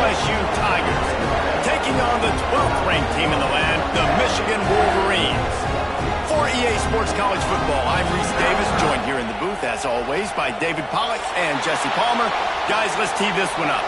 LSU Tigers, taking on the 12th ranked team in the land, the Michigan Wolverines. For EA Sports College Football, I'm Reese Davis, joined here in the booth, as always, by David Pollack and Jesse Palmer. Guys, let's tee this one up.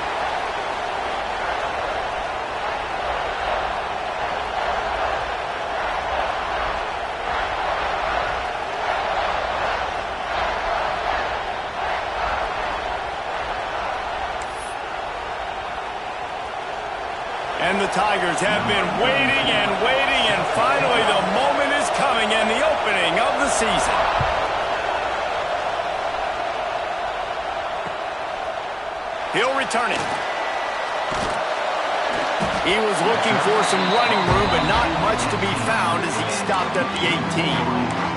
And the Tigers have been waiting, and finally the moment is coming and the opening of the season. He'll return it. He was looking for some running room, but not much to be found as he stopped at the 18.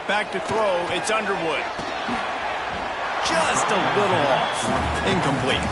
Back to throw, it's Underwood. Just a little off. Incomplete.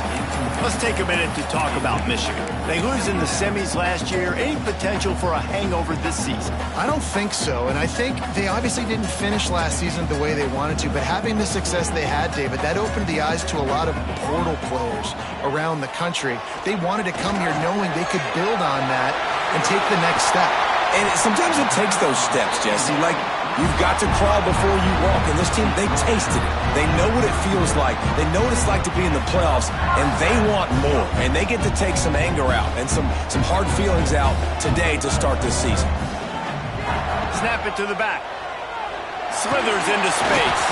Let's take a minute to talk about Michigan. They lose in the semis last year. Any potential for a hangover this season? I don't think so, and I think they obviously didn't finish last season the way they wanted to, but having the success they had, David, that opened the eyes to a lot of portal players around the country. They wanted to come here knowing they could build on that and take the next step. And sometimes it takes those steps, Jesse. Like, you've got to crawl before you walk. And this team, they tasted it. They know what it feels like. They know what it's like to be in the playoffs, and they want more. And they get to take some anger out and some hard feelings out today to start this season. Snap it to the back. Slithers into space.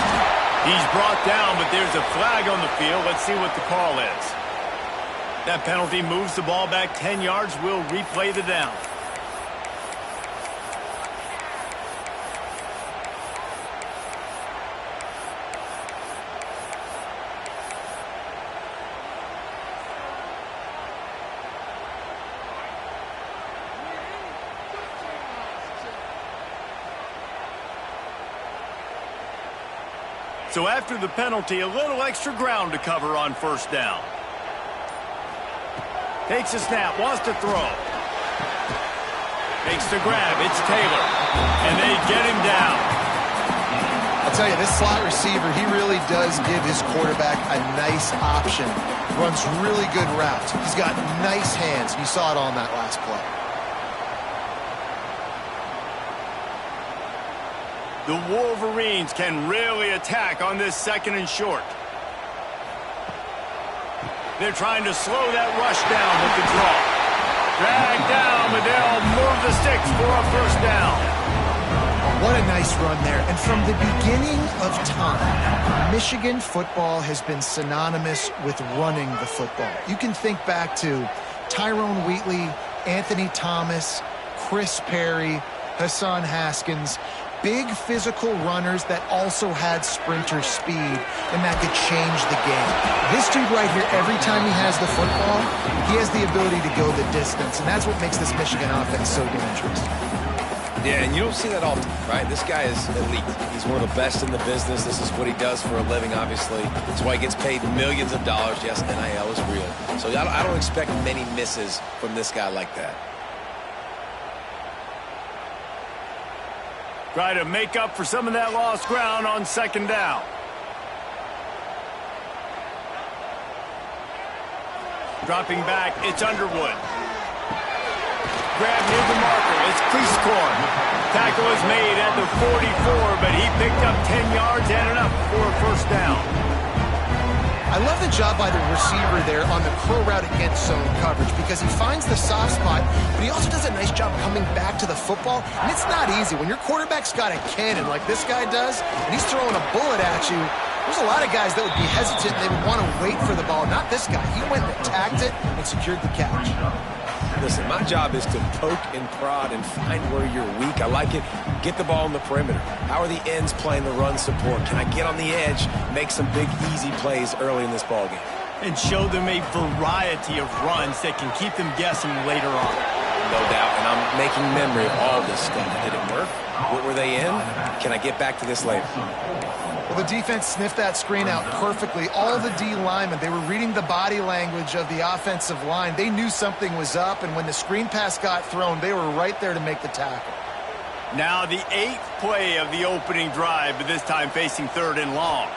He's brought down, but there's a flag on the field. Let's see what the call is. That penalty moves the ball back 10 yards. We'll replay the down. So after the penalty, a little extra ground to cover on first down. Takes a snap, wants to throw. Makes the grab, it's Taylor. And they get him down. I'll tell you, this slot receiver, he really does give his quarterback a nice option. Runs really good routes. He's got nice hands. You saw it all in that last play. The Wolverines can really attack on this second and short. They're trying to slow that rush down with the draw. Drag down, but they'll move the sticks for a first down. What a nice run there. And from the beginning of time, Michigan football has been synonymous with running the football. You can think back to Tyrone Wheatley, Anthony Thomas, Chris Perry, Hassan Haskins. Big physical runners that also had sprinter speed, and that could change the game. This dude right here, every time he has the football, he has the ability to go the distance, and that's what makes this Michigan offense so dangerous. Yeah, and you don't see that often, right? This guy is elite. He's one of the best in the business. This is what he does for a living, obviously. That's why he gets paid millions of dollars. Yes, NIL is real. So I don't expect many misses from this guy like that. Try to make up for some of that lost ground on second down. Dropping back, it's Underwood. Grab near the marker, it's Cleescorn. Tackle is made at the 44, but he picked up 10 yards and enough for a first down. I love the job by the receiver there on the curl route against zone coverage because he finds the soft spot, but he also does a nice job coming back to the football, and it's not easy. When your quarterback's got a cannon like this guy does, and he's throwing a bullet at you, there's a lot of guys that would be hesitant and they would want to wait for the ball. Not this guy. He went and attacked it and secured the catch. Listen, my job is to poke and prod and find where you're weak. I like it. Get the ball on the perimeter. How are the ends playing the run support? Can I get on the edge, make some big, easy plays early in this ballgame? And show them a variety of runs that can keep them guessing later on. no doubt, and I'm making memory of all this stuff. Did it work? What were they in? Can I get back to this later? Well, the defense sniffed that screen out perfectly. All the D linemen, they were reading the body language of the offensive line. They knew something was up, and when the screen pass got thrown, they were right there to make the tackle. Now the 8th play of the opening drive, but this time facing 3rd and long.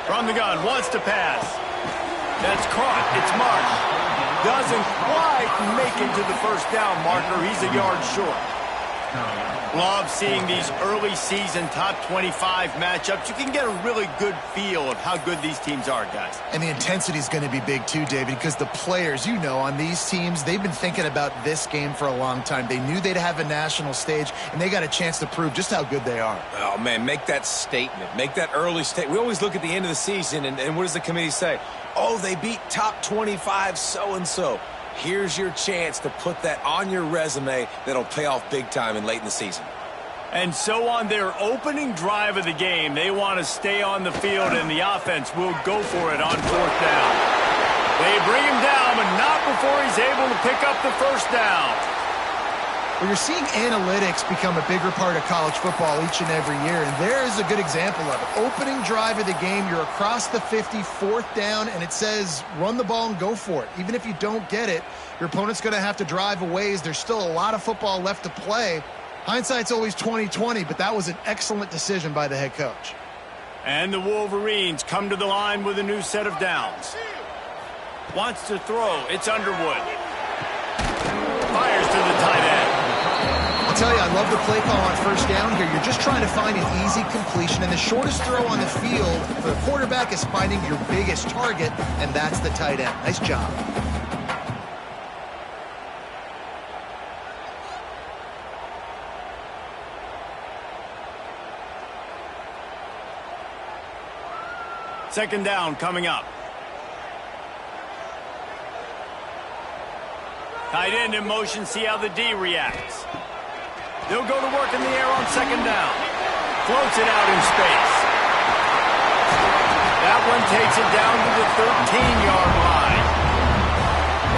From the gun, wants to pass. That's caught. It's Marsh. Doesn't quite make it to the first down marker. He's a yard short. Love seeing these early season top 25 matchups. You can get a really good feel of how good these teams are, guys. And the intensity is going to be big too, David, because the players, you know, on these teams, they've been thinking about this game for a long time. They knew they'd have a national stage, and they got a chance to prove just how good they are. Oh, man, make that statement. Make that early statement. We always look at the end of the season, and what does the committee say? Oh, they beat top 25 so-and-so. Here's your chance to put that on your resume that'll pay off big time and late in the season. And so on their opening drive of the game, they want to stay on the field, and the offense will go for it on 4th down. They bring him down, but not before he's able to pick up the first down. Well, you're seeing analytics become a bigger part of college football each and every year, and there is a good example of it. Opening drive of the game, you're across the 50, 4th down, and it says run the ball and go for it. Even if you don't get it, your opponent's going to have to drive a ways. There's still a lot of football left to play. Hindsight's always 20/20, but that was an excellent decision by the head coach. And the Wolverines come to the line with a new set of downs. Wants to throw. It's Underwood. Fires to the tight end. I'll tell you, I love the play call on first down here. You're just trying to find an easy completion, and the shortest throw on the field for the quarterback is finding your biggest target, and that's the tight end. Nice job. Second down coming up. Tight end in motion, see how the D reacts. They'll go to work in the air on second down. Floats it out in space. That one takes it down to the 13-yard line.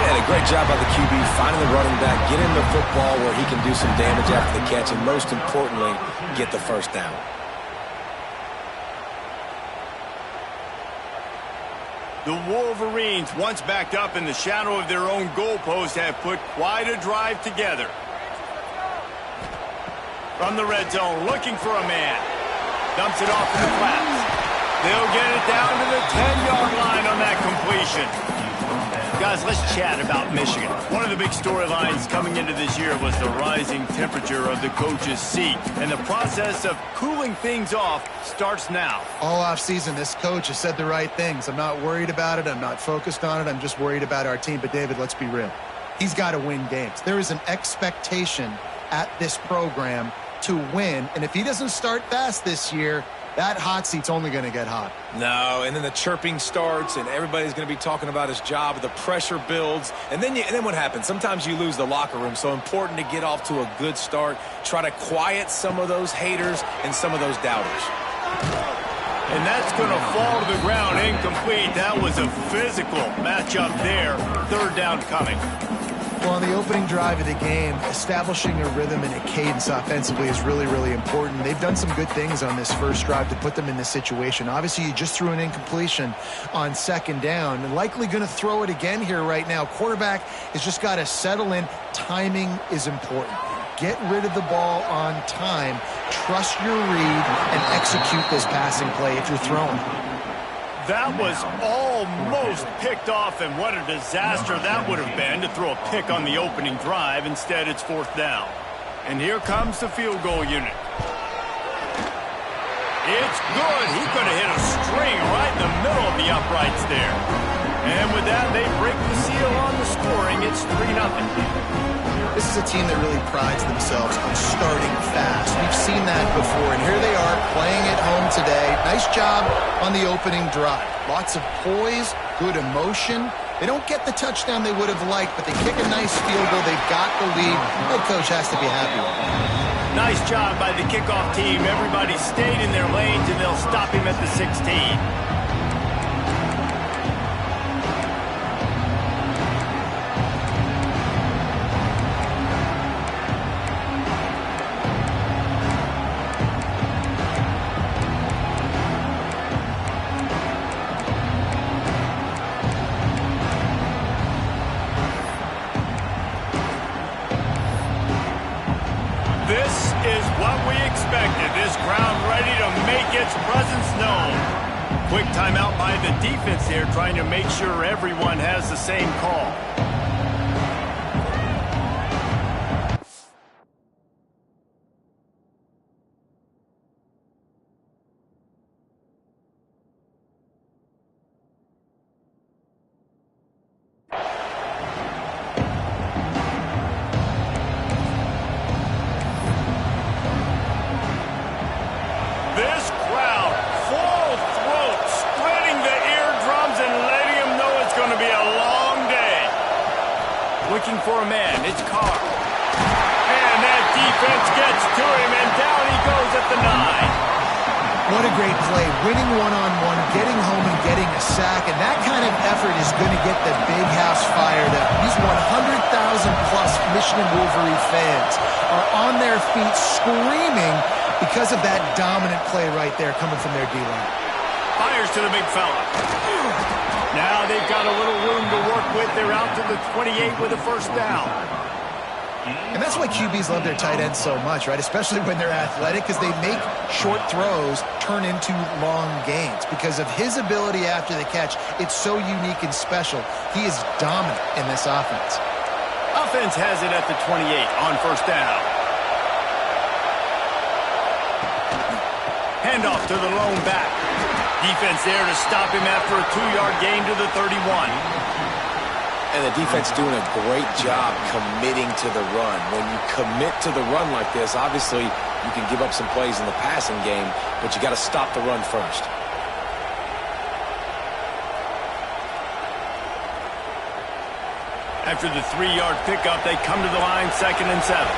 Yeah, a great job by the QB finding the running back, get him the football where he can do some damage after the catch, and most importantly, get the first down. The Wolverines, once backed up in the shadow of their own goalpost, have put quite a drive together. From the red zone, looking for a man. Dumps it off in the flats. They'll get it down to the 10-yard line on that completion. Guys, let's chat about Michigan. One of the big storylines coming into this year was the rising temperature of the coach's seat. And the process of cooling things off starts now. All offseason, this coach has said the right things. I'm not worried about it. I'm not focused on it. I'm just worried about our team. But, David, let's be real. He's got to win games. There is an expectation at this program to win. And if he doesn't start fast this year, that hot seat's only going to get hot. No, and then the chirping starts, and everybody's going to be talking about his job. The pressure builds, and then what happens? Sometimes you lose the locker room, so important to get off to a good start. Try to quiet some of those haters and some of those doubters. And that's going to fall to the ground incomplete. That was a physical matchup there. Third down coming. Well, on the opening drive of the game, establishing a rhythm and a cadence offensively is really, really important. They've done some good things on this first drive to put them in this situation. Obviously, you just threw an incompletion on second down, and likely going to throw it again here right now. Quarterback has just got to settle in. Timing is important. Get rid of the ball on time. Trust your read and execute this passing play if you're throwing. That was almost picked off, and what a disaster that would have been to throw a pick on the opening drive. Instead, it's fourth down. And here comes the field goal unit. It's good. He could have hit a string right in the middle of the uprights there. And with that, they break the seal on the scoring. It's 3-0. This is a team that really prides themselves on starting fast. We've seen that before, and here they are playing at home today. Nice job on the opening drive. Lots of poise, good emotion. They don't get the touchdown they would have liked, but they kick a nice field goal. They've got the lead. Head coach has to be happy with it. Nice job by the kickoff team. Everybody stayed in their lanes, and they'll stop him at the 16. is what we expected. This crowd ready to make its presence known. Quick timeout by the defense here, trying to make sure everyone has the same call. This crowd, full throat, splitting the eardrums and letting them know it's going to be a long day. Looking for a man, it's Carr. And that defense gets to him, and down he goes at the 9. What a great play. Winning one-on-one, getting home and getting a sack, and that kind of effort is going to get the big house fired up. These 100,000-plus Michigan Wolverine fans are on their feet screaming because of that dominant play right there coming from their D-line. Fires to the big fella. Now they've got a little room to work with. They're out to the 28 with a first down. And that's why QBs love their tight ends so much, right? Especially when they're athletic, because they make short throws turn into long gains. Because of his ability after the catch, it's so unique and special. He is dominant in this offense. Offense has it at the 28 on first down. Handoff to the lone back. Defense there to stop him after a 2-yard gain to the 31. And the defense doing a great job committing to the run. When you commit to the run like this, obviously you can give up some plays in the passing game, but you got to stop the run first. After the 3-yard pickup, they come to the line, 2nd and 7.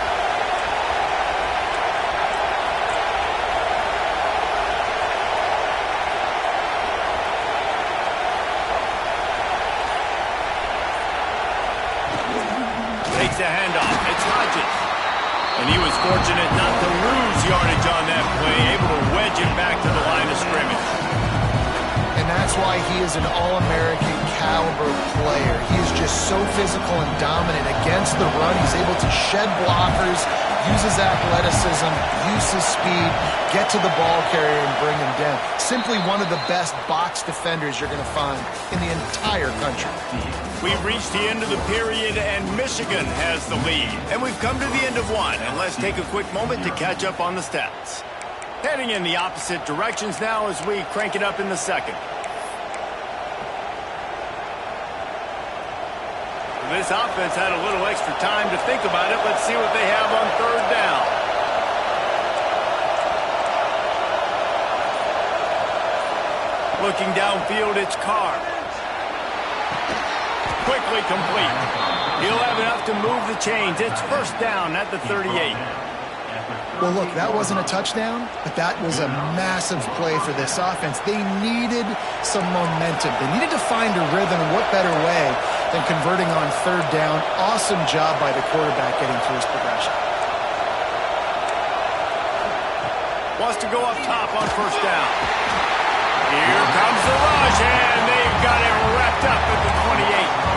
Takes the handoff. It's Hodges. And he was fortunate not to lose yardage on that play, able to wedge it back to the line of scrimmage. And that's why he is an All-American caliber player. He is just so physical and dominant against the run. He's able to shed blockers, use his athleticism, use his speed, get to the ball carrier and bring him down. Simply one of the best box defenders you're going to find in the entire country. We've reached the end of the period, and Michigan has the lead. And we've come to the end of one, and let's take a quick moment to catch up on the stats. Heading in the opposite directions now as we crank it up in the second. This offense had a little extra time to think about it. Let's see what they have on third down. Looking downfield, it's Carr. Quickly complete. He'll have enough to move the chains. It's first down at the 38. Well, look, that wasn't a touchdown, but that was a massive play for this offense. They needed some momentum. They needed to find a rhythm, and what better way than converting on third down. Awesome job by the quarterback getting through his progression. Wants to go up top on first down. Here comes the rush, and they've got it wrapped up at the 28.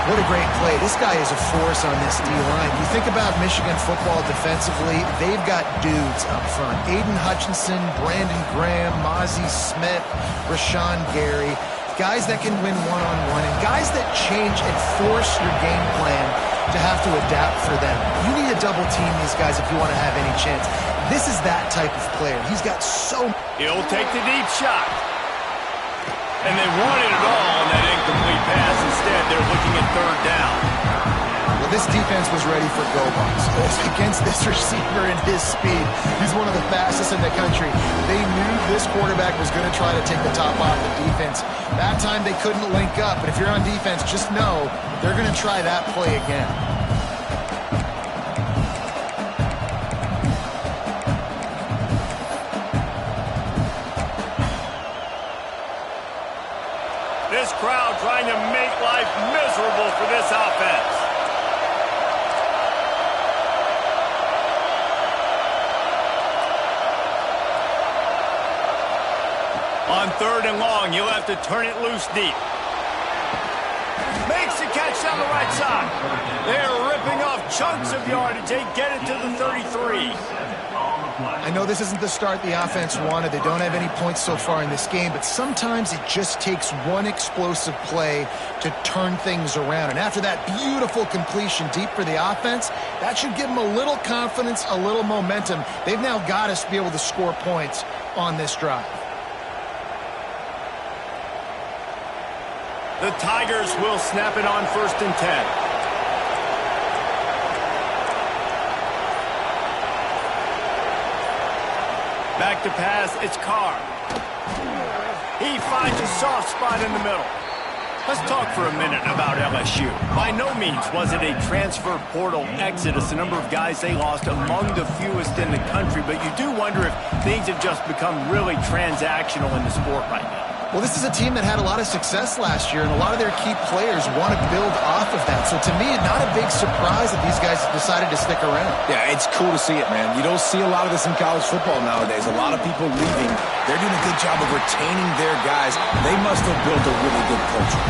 What a great play. This guy is a force on this D-line. You think about Michigan football defensively, they've got dudes up front. Aiden Hutchinson, Brandon Graham, Mozzie Smith, Rashawn Gary. Guys that can win one-on-one and guys that change and force your game plan to have to adapt for them. You need to double team these guys if you want to have any chance. This is that type of player. He's got so... He'll take the deep shot. And they wanted it all on that incomplete pass. Instead, they're looking at third down. Well, this defense was ready for go-box. Against this receiver and his speed, he's one of the fastest in the country. They knew this quarterback was going to try to take the top off the defense. That time they couldn't link up, but if you're on defense, just know they're going to try that play again. This crowd trying to make life miserable for this offense. On third and long, you'll have to turn it loose deep. Makes the catch down the right side. They're ripping off chunks of yardage. They get it to the 33. I know this isn't the start the offense wanted. They don't have any points so far in this game, but sometimes it just takes one explosive play to turn things around. And after that beautiful completion deep for the offense, that should give them a little confidence, a little momentum. They've now got us to be able to score points on this drive. The Tigers will snap it on 1st and 10. Back to pass, it's Carr. He finds a soft spot in the middle. Let's talk for a minute about LSU. By no means was it a transfer portal exodus, the number of guys they lost among the fewest in the country, but you do wonder if things have just become really transactional in the sport right now. Well, this is a team that had a lot of success last year, and a lot of their key players want to build off of that. So to me, not a big surprise that these guys decided to stick around. Yeah, it's cool to see it, man. You don't see a lot of this in college football nowadays. A lot of people leaving. They're doing a good job of retaining their guys. They must have built a really good culture.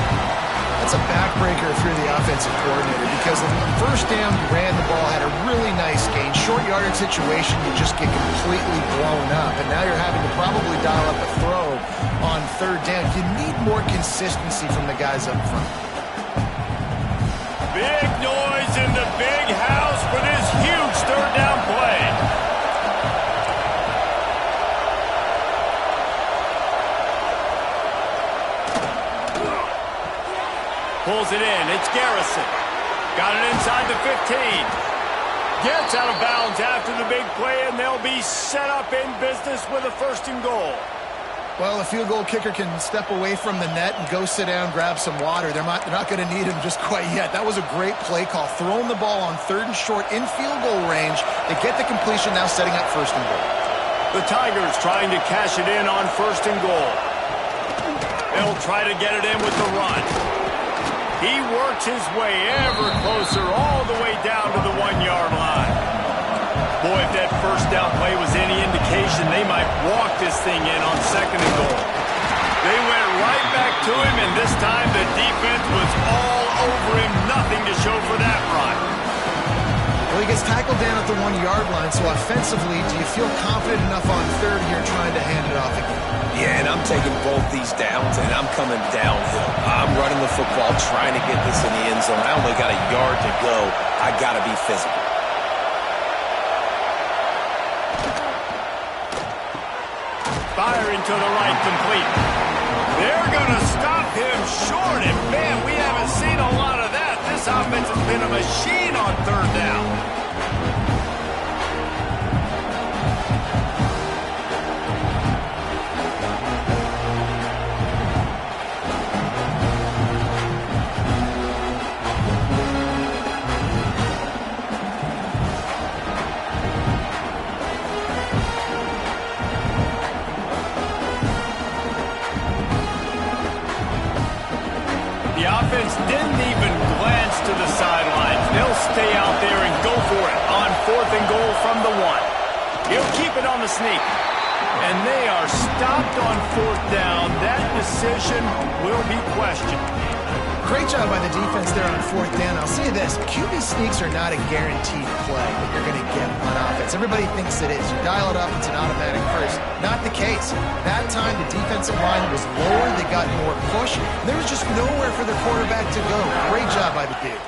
That's a backbreaker if you're the offensive coordinator, because on first down, you ran the ball, had a really nice gain. Short yardage situation, you just get completely blown up. And now you're having to probably dial up a throw on 3rd down. You need more consistency from the guys up front. Big noise in the big house for this huge 3rd down play. Pulls it in. It's Garrison. Got it inside the 15. Gets out of bounds after the big play, and they'll be set up in business with a 1st and goal. Well, a field goal kicker can step away from the net and go sit down, grab some water. They're not going to need him just quite yet. That was a great play call. Throwing the ball on 3rd and short in field goal range. They get the completion, now setting up 1st and goal. The Tigers trying to cash it in on 1st and goal. They'll try to get it in with the run. He works his way ever closer all the way down to the 1-yard line. Boy, if that 1st down play was any indication, they might walk this thing in on 2nd and goal. They went right back to him, and this time the defense was all over him. Nothing to show for that run. Well, he gets tackled down at the 1-yard line, so offensively, do you feel confident enough on 3rd here trying to hand it off again? Yeah, and I'm taking both these downs, and I'm coming downhill. I'm running the football, trying to get this in the end zone. I only got a yard to go. I got to be physical. Firing to the right, complete. They're going to stop him short, and man, we haven't seen a lot of that. This offense has been a machine on 3rd down. Didn't even glance to the sidelines. They'll stay out there and go for it on 4th and goal from the 1. He'll keep it on the sneak. And they are stopped on 4th down. That decision will be questioned. Great job by the defense there on 4th down. I'll say this, QB sneaks are not a guaranteed play that you're going to get on offense. Everybody thinks it is. You dial it up, it's an automatic first. Not the case. That time, the defensive line was lower. They got more push. There was just nowhere for the quarterback to go. Great job by the dude.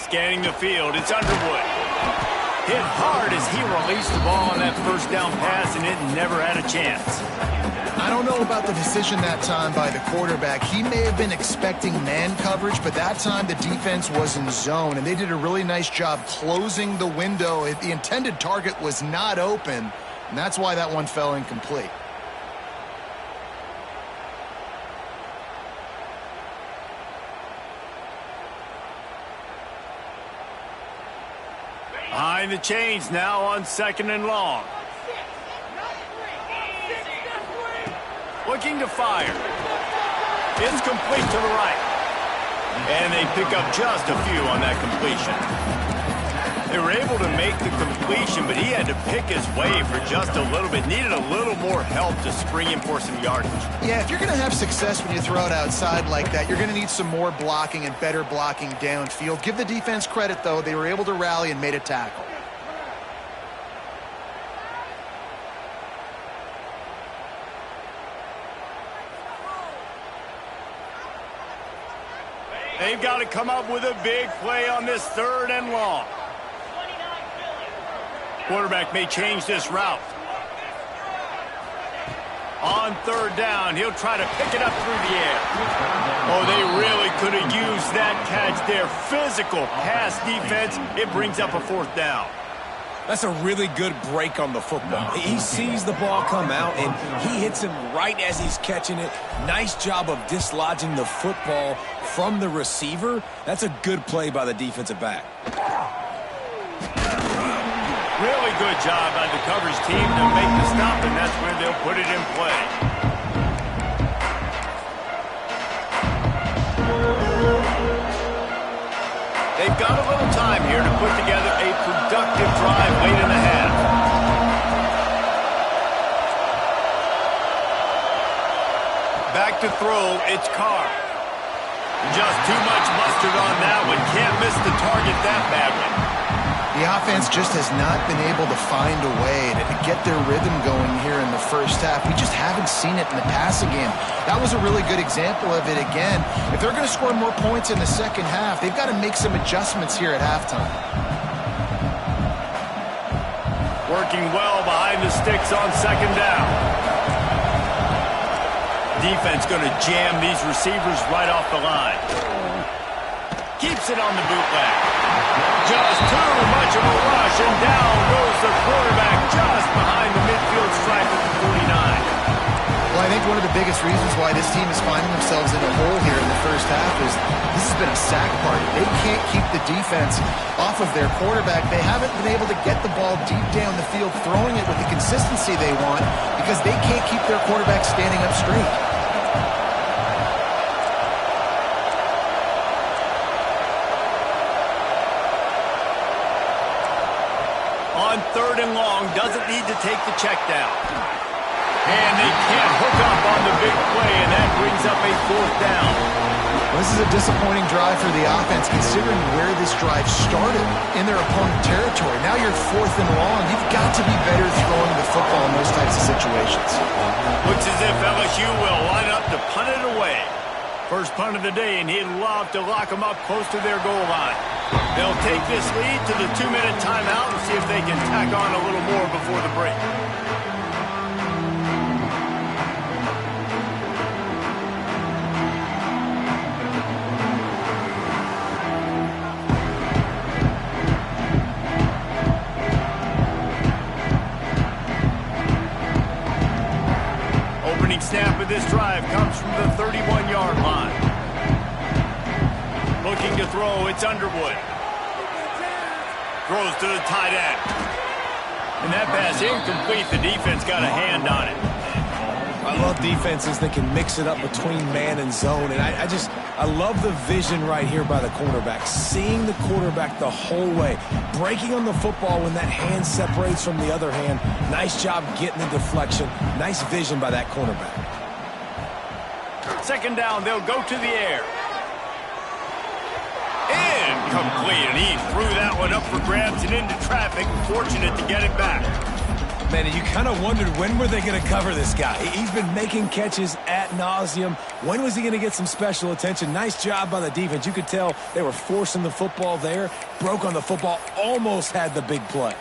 Scanning the field, it's Underwood. Hit hard as he released the ball on that 1st down pass, and it never had a chance. I don't know about the decision that time by the quarterback. He may have been expecting man coverage, but that time the defense was in zone, and they did a really nice job closing the window. The intended target was not open, and that's why that one fell incomplete. Behind the chains now on 2nd and long. Looking to fire. It's complete to the right. And they pick up just a few on that completion. They were able to make the completion, but he had to pick his way for just a little bit. Needed a little more help to spring in for some yardage. Yeah, if you're going to have success when you throw it outside like that, you're going to need some more blocking and better blocking downfield. Give the defense credit, though. They were able to rally and made a tackle. They've got to come up with a big play on this 3rd and long. Quarterback may change this route. On 3rd down, he'll try to pick it up through the air. Oh, they really could have used that catch there. Physical pass defense. It brings up a 4th down. That's a really good break on the football. He sees the ball come out, and he hits him right as he's catching it. Nice job of dislodging the football from the receiver. That's a good play by the defensive back. Really good job by the coverage team to make the stop, and that's where they'll put it in play. They've got a little time here to put together a productive drive late in the half. Back to throw, it's Carr. Just too much mustard on that one. Can't miss the target that badly. The offense just has not been able to find a way to get their rhythm going here in the first half. We just haven't seen it in the passing game. That was a really good example of it again. If they're going to score more points in the second half, they've got to make some adjustments here at halftime. Working well behind the sticks on 2nd down. Defense going to jam these receivers right off the line. Keeps it on the bootleg. Just too much of a rush, and down goes the quarterback just behind the midfield stripe at the 49. Well, I think one of the biggest reasons why this team is finding themselves in a hole here in the first half is this has been a sack party. They can't keep the defense off of their quarterback. They haven't been able to get the ball deep down the field, throwing it with the consistency they want because they can't keep their quarterback standing up straight. On 3rd and long, doesn't need to take the check down. And they can't hook up on the big play, and that brings up a 4th down. This is a disappointing drive for the offense, considering where this drive started in their opponent territory. Now you're 4th and long. You've got to be better throwing the football in those types of situations. Looks as if LSU will line up to punt it away. First punt of the day, and he'd love to lock them up close to their goal line. They'll take this lead to the 2-minute timeout and see if they can tack on a little more before the break. Opening snap of this drive comes from the 31-yard line. Looking to throw, it's Underwood. Throws to the tight end. And that pass incomplete. The defense got a hand on it. I love defenses that can mix it up between man and zone. And I love the vision right here by the cornerback. Seeing the quarterback the whole way. Breaking on the football when that hand separates from the other hand. Nice job getting the deflection. Nice vision by that cornerback. 2nd down, they'll go to the air. Incomplete, and he threw that one up for grabs and into traffic. Fortunate to get it back. Man, and you kind of wondered when were they going to cover this guy. He's been making catches ad nauseum. When was he going to get some special attention? Nice job by the defense. You could tell they were forcing the football there. Broke on the football, almost had the big play.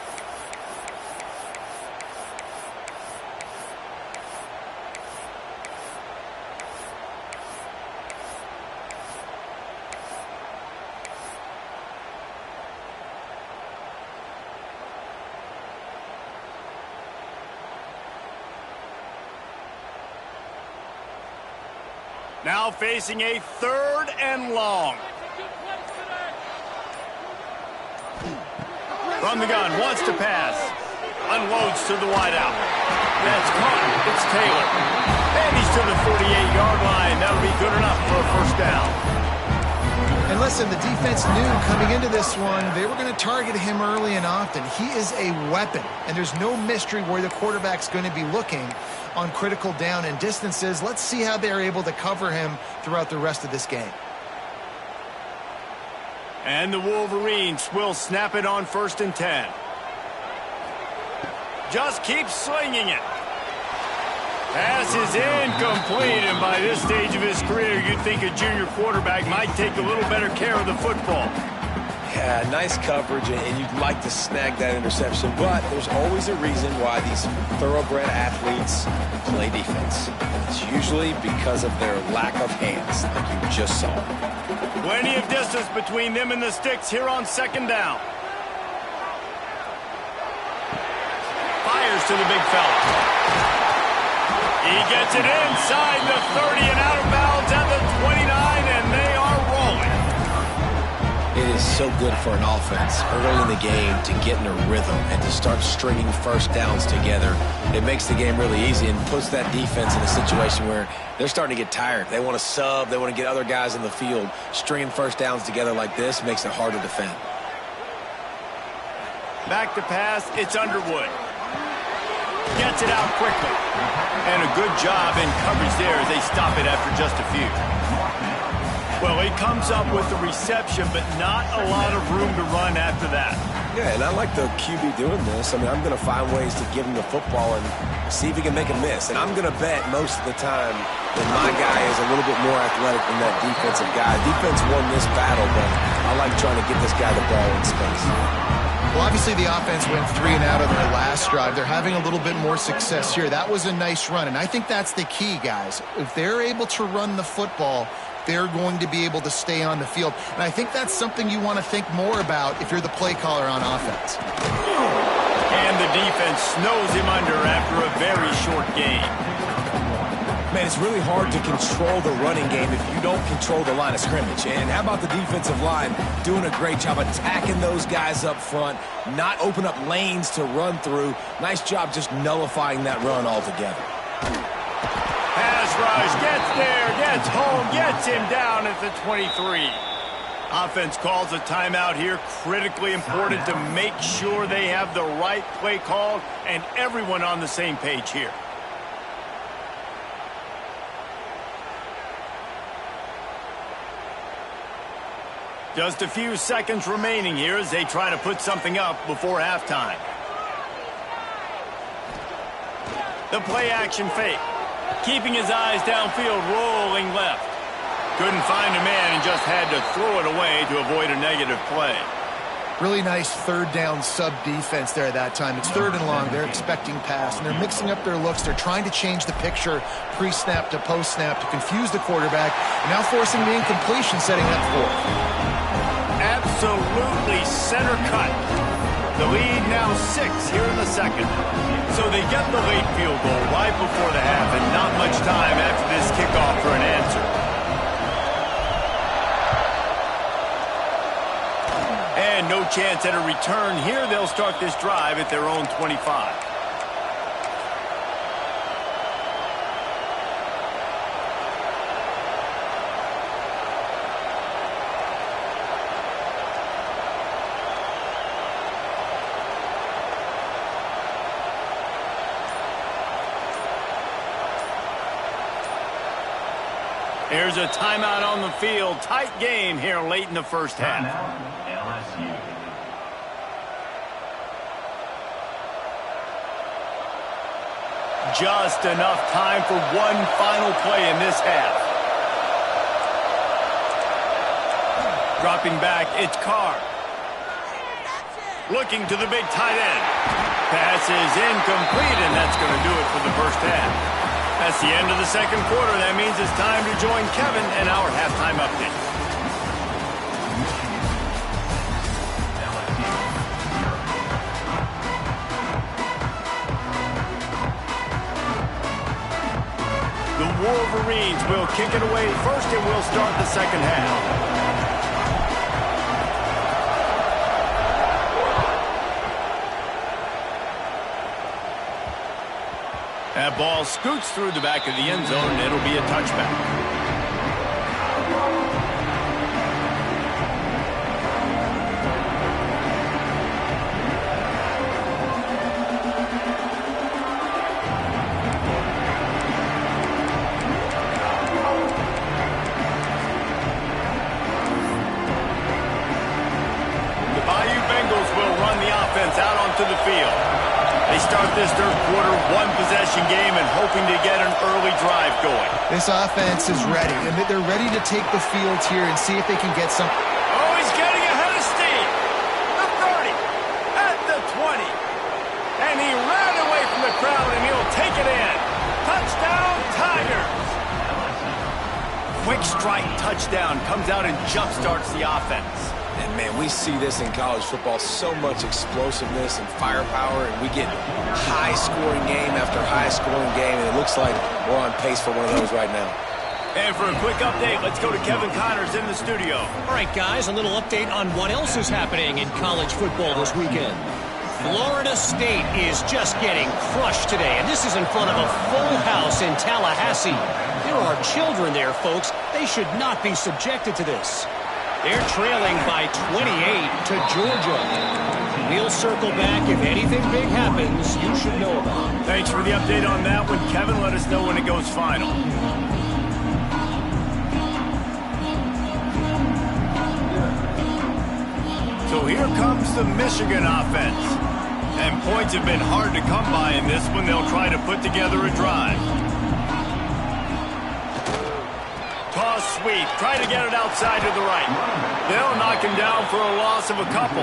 Now facing a 3rd and long. From the gun, wants to pass. Unloads to the wideout. That's caught. It's Taylor. And he's to the 48-yard line. That'll be good enough for a 1st down. And listen, the defense knew coming into this one, they were going to target him early and often. He is a weapon, and there's no mystery where the quarterback's going to be looking on critical down and distances. Let's see how they're able to cover him throughout the rest of this game. And the Wolverines will snap it on 1st and 10. Just keep slinging it. Pass is incomplete, and by this stage of his career, you'd think a junior quarterback might take a little better care of the football. Yeah, nice coverage, and you'd like to snag that interception, but there's always a reason why these thoroughbred athletes play defense. It's usually because of their lack of hands, like you just saw. Plenty of distance between them and the sticks here on 2nd down. Fires to the big fella. He gets it inside the 30 and out of bounds at the 29, and they are rolling. It is so good for an offense early in the game to get in a rhythm and to start stringing first downs together. It makes the game really easy and puts that defense in a situation where they're starting to get tired. They want to sub. They want to get other guys in the field. Stringing first downs together like this makes it hard to defend. Back to pass. It's Underwood. Gets it out quickly. And a good job in coverage there as they stop it after just a few. Well, he comes up with the reception, but not a lot of room to run after that. Yeah, and I like the QB doing this. I mean, I'm going to find ways to give him the football and see if he can make a miss. And I'm going to bet most of the time that my guy is a little bit more athletic than that defensive guy. Defense won this battle, but I like trying to get this guy the ball in space. Well, obviously the offense went 3 and out on their last drive. They're having a little bit more success here. That was a nice run, and I think that's the key, guys. If they're able to run the football, they're going to be able to stay on the field. And I think that's something you want to think more about if you're the play caller on offense. And the defense snows him under after a very short game. Man, it's really hard to control the running game if you don't control the line of scrimmage. And how about the defensive line doing a great job attacking those guys up front, not open up lanes to run through. Nice job just nullifying that run altogether. Pass rush, gets there, gets home, gets him down at the 23. Offense calls a timeout here. Critically important to make sure they have the right play called and everyone on the same page here. Just a few seconds remaining here as they try to put something up before halftime. The play action fake. Keeping his eyes downfield, rolling left. Couldn't find a man and just had to throw it away to avoid a negative play. Really nice 3rd down sub defense there that time. It's 3rd and long. They're expecting pass, and they're mixing up their looks. They're trying to change the picture pre-snap to post-snap to confuse the quarterback, and now forcing the incompletion, setting up 4th. Absolutely center cut. The lead now 6 here in the 2nd. So they get the late field goal right before the half, and not much time after this kickoff for an answer. And no chance at a return here. They'll start this drive at their own 25. Here's a timeout on the field. Tight game here late in the first half. Just enough time for one final play in this half. Dropping back, it's Carr. Looking to the big tight end. Pass is incomplete, and that's going to do it for the first half. That's the end of the 2nd quarter. That means it's time to join Kevin and our halftime update. The Wolverines will kick it away first, and we'll start the 2nd half. That ball scoots through the back of the end zone, and it'll be a touchback. to the field. They start this third quarter one-possession game and hoping to get an early drive going. This offense is ready, and they're ready to take the field here and see if they can get some. Oh, he's getting ahead of steam. The 30, at the 20. And he ran away from the crowd, and he'll take it in. Touchdown, Tigers. Quick strike touchdown comes out and jump-starts the offense. And, man, we see this in college football, so much explosiveness and firepower, and we get high-scoring game after high-scoring game, and it looks like we're on pace for one of those right now. And for a quick update, let's go to Kevin Connors in the studio. All right, guys, a little update on what else is happening in college football this weekend. Florida State is just getting crushed today, and this is in front of a full house in Tallahassee. There are children there, folks. They should not be subjected to this. They're trailing by 28 to Georgia. We'll circle back. If anything big happens, you should know about it. Thanks for the update on that one, Kevin. Let us know when it goes final. So here comes the Michigan offense. And points have been hard to come by in this one. They'll try to put together a drive. Toss sweep. Try to get it outside to the right. They'll knock him down for a loss of a couple.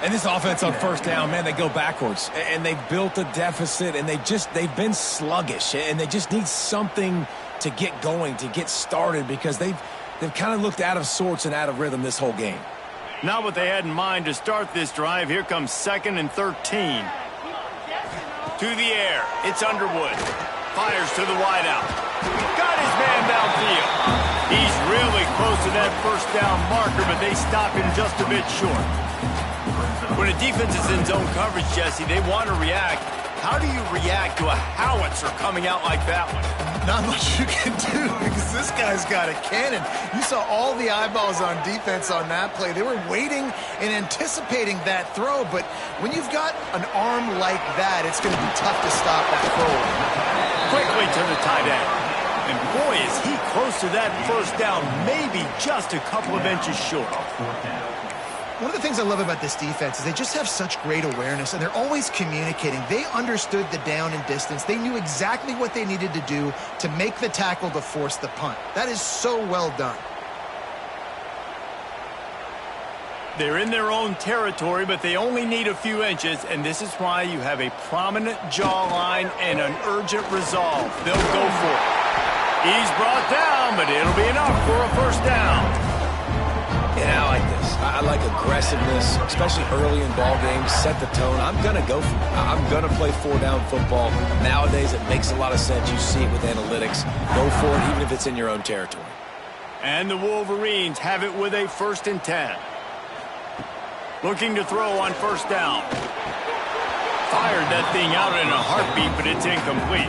And this offense on first down, man, they go backwards. And they've built a deficit, and they've been sluggish. And they just need something to get going, to get started, because they've kind of looked out of sorts and out of rhythm this whole game. Not what they had in mind to start this drive. Here comes 2nd and 13. To the air. It's Underwood. Fires to the wideout. Got his man downfield. He's really close to that first down marker, but they stop him just a bit short. When a defense is in zone coverage, Jesse, they want to react. How do you react to a howitzer coming out like that one? Not much you can do because this guy's got a cannon. You saw all the eyeballs on defense on that play. They were waiting and anticipating that throw, but when you've got an arm like that, it's going to be tough to stop that throw. Quickly to the tight end. And boy, is he close to that first down, maybe just a couple of inches short. One of the things I love about this defense is they just have such great awareness, and they're always communicating. They understood the down and distance. They knew exactly what they needed to do to make the tackle to force the punt. That is so well done. They're in their own territory, but they only need a few inches, and this is why you have a prominent jawline and an urgent resolve. They'll go for it. He's brought down, but it'll be enough for a first down. Yeah, I like this. I like aggressiveness, especially early in ball games. Set the tone. I'm going to go for it. I'm going to play four-down football. Nowadays, it makes a lot of sense. You see it with analytics. Go for it, even if it's in your own territory. And the Wolverines have it with a 1st and 10. Looking to throw on first down. Fired that thing out in a heartbeat, but it's incomplete.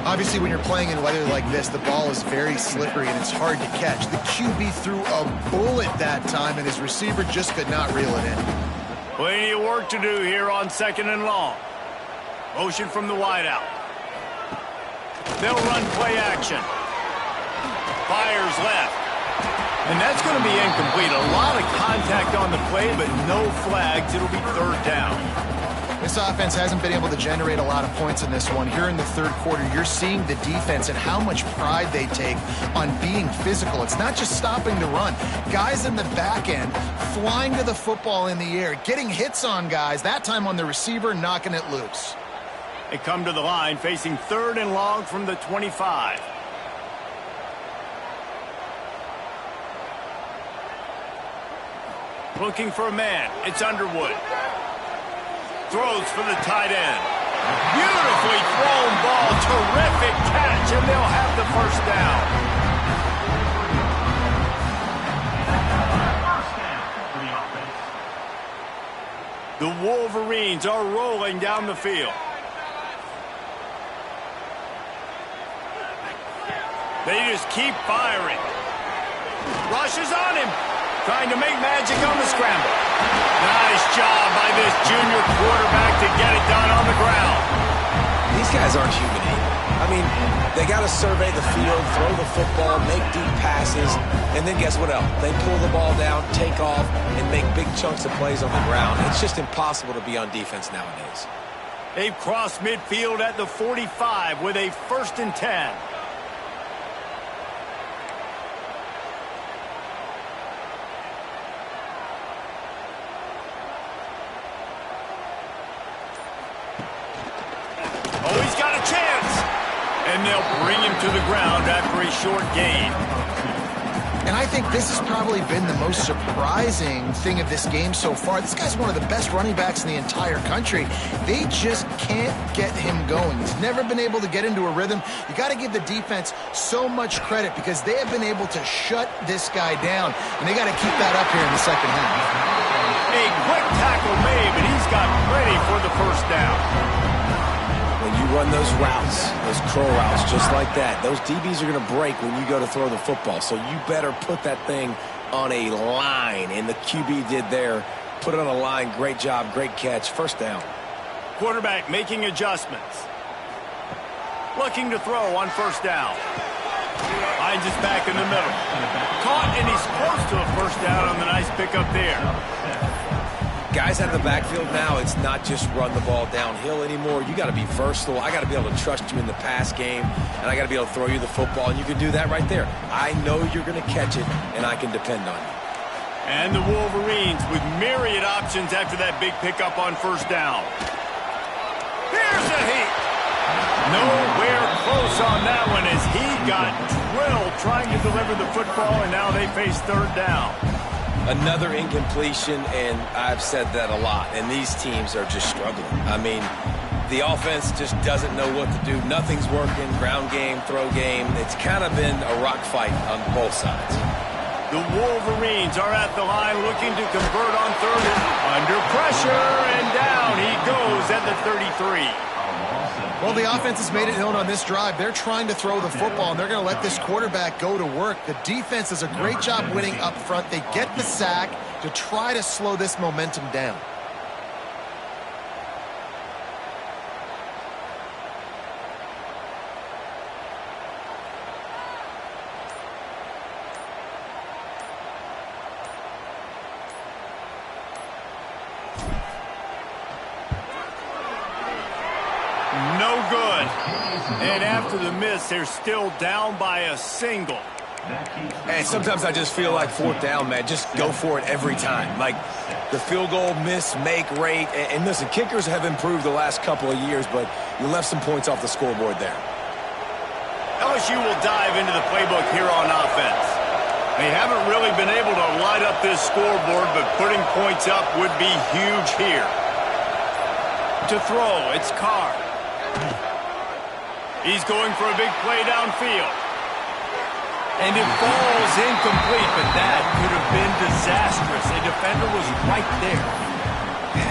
Obviously, when you're playing in weather like this, the ball is very slippery and it's hard to catch. The QB threw a bullet that time, and his receiver just could not reel it in. Plenty of work to do here on 2nd and long. Motion from the wideout. They'll run play action. Fires left. And that's going to be incomplete. A lot of contact on the play, but no flags. It'll be 3rd down. This offense hasn't been able to generate a lot of points in this one. Here in the third quarter, you're seeing the defense and how much pride they take on being physical. It's not just stopping the run. Guys in the back end flying to the football in the air, getting hits on guys, that time on the receiver, knocking it loose. They come to the line facing 3rd and long from the 25. Looking for a man. It's Underwood. Throws for the tight end. Beautifully thrown ball. Terrific catch, and they'll have the first down. The Wolverines are rolling down the field. They just keep firing. Rushes on him. Trying to make magic on the scramble. Nice job by this junior quarterback to get it done on the ground. These guys aren't human. I mean, they got to survey the field, throw the football, make deep passes. And then guess what else? They pull the ball down, take off, and make big chunks of plays on the ground. It's just impossible to be on defense nowadays. They've crossed midfield at the 45 with a 1st and 10. Oh, he's got a chance. And they'll bring him to the ground after a short gain. And I think this has probably been the most surprising thing of this game so far. This guy's one of the best running backs in the entire country. They just can't get him going. He's never been able to get into a rhythm. You got to give the defense so much credit because they have been able to shut this guy down. And they got to keep that up here in the second half. A quick tackle made, but he's got plenty for the 1st down. When you run those routes, those curl routes, just like that, those DBs are going to break when you go to throw the football. So you better put that thing on a line, and the QB did there. Put it on a line. Great job, great catch. 1st down. Quarterback making adjustments. Looking to throw on 1st down. Finds his back in the middle. Caught, and he's close to a 1st down on the nice pickup there. Guys out of the backfield now, it's not just run the ball downhill anymore. You got to be versatile. I got to be able to trust you in the pass game, and I got to be able to throw you the football, and you can do that right there. I know you're going to catch it, and I can depend on you. And the Wolverines with myriad options after that big pickup on 1st down. Here's a heat. Nowhere close on that one as he got drilled trying to deliver the football, and now they face 3rd down. Another incompletion, and I've said that a lot, and these teams are just struggling. I mean, the offense just doesn't know what to do. Nothing's working, ground game, throw game. It's kind of been a rock fight on both sides. The Wolverines are at the line looking to convert on 3rd. Under pressure, and down he goes at the 33. Well, the offense has made it known on this drive. They're trying to throw the football, and they're going to let this quarterback go to work. The defense does a great job winning up front. They get the sack to try to slow this momentum down. No good. And after the miss, they're still down by a single. And sometimes I just feel like 4th down, man. Just go for it every time. Like the field goal miss, make rate. And listen, kickers have improved the last couple of years, but you left some points off the scoreboard there. LSU will dive into the playbook here on offense. They haven't really been able to light up this scoreboard, but putting points up would be huge here. To throw, it's Carr. He's going for a big play downfield. And it falls incomplete, but that could have been disastrous. A defender was right there.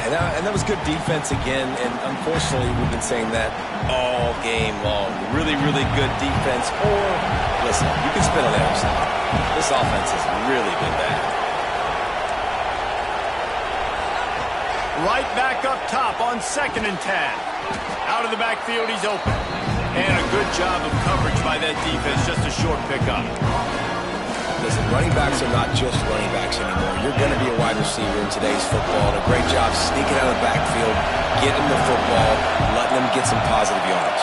And that was good defense again, and unfortunately we've been saying that all game long. Really, really good defense. Or, listen, you can spin on the other side. This offense has really been bad. Right back up top on 2nd and 10. Out of the backfield, he's open. And a good job of coverage by that defense, just a short pickup. Listen, running backs are not just running backs anymore. You're going to be a wide receiver in today's football. And a great job sneaking out of the backfield, getting the football, letting them get some positive yards.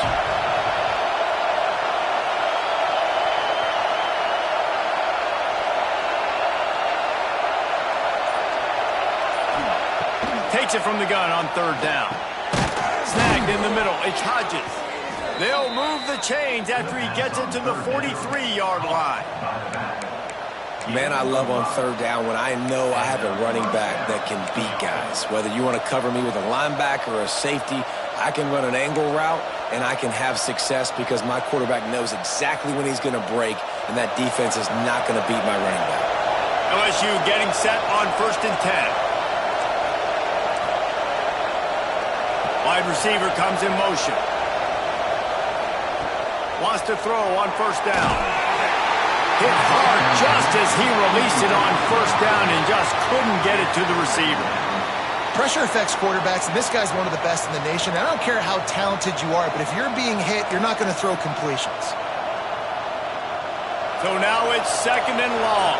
Takes it from the gun on 3rd down. Snagged in the middle. It's Hodges. They'll move the chains after he gets it to the 43-yard line. Man, I love on 3rd down when I know I have a running back that can beat guys. Whether you want to cover me with a linebacker or a safety, I can run an angle route, and I can have success because my quarterback knows exactly when he's going to break, and that defense is not going to beat my running back. LSU getting set on 1st and 10. Wide receiver comes in motion. Wants to throw on 1st down. Hit hard just as he released it on 1st down and just couldn't get it to the receiver. Pressure affects quarterbacks, and this guy's one of the best in the nation. I don't care how talented you are, but if you're being hit, you're not going to throw completions. So now it's 2nd and long.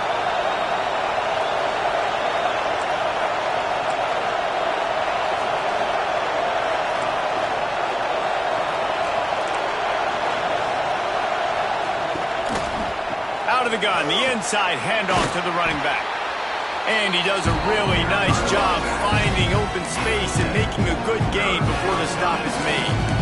Out of the gun, the inside handoff to the running back. And he does a really nice job finding open space and making a good gain before the stop is made.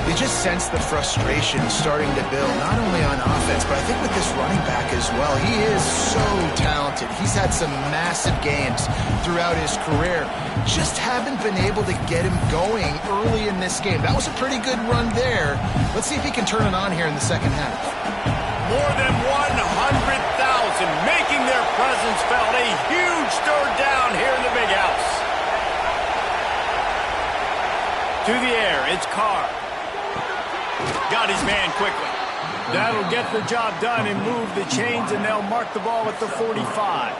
You just sense the frustration starting to build, not only on offense, but I think with this running back as well. He is so talented. He's had some massive games throughout his career. Just haven't been able to get him going early in this game. That was a pretty good run there. Let's see if he can turn it on here in the second half. More than 100,000 making their presence felt. A huge third down here in the big house. To the air, it's Carr. Got his man quickly. That'll get the job done and move the chains, and they'll mark the ball at the 45.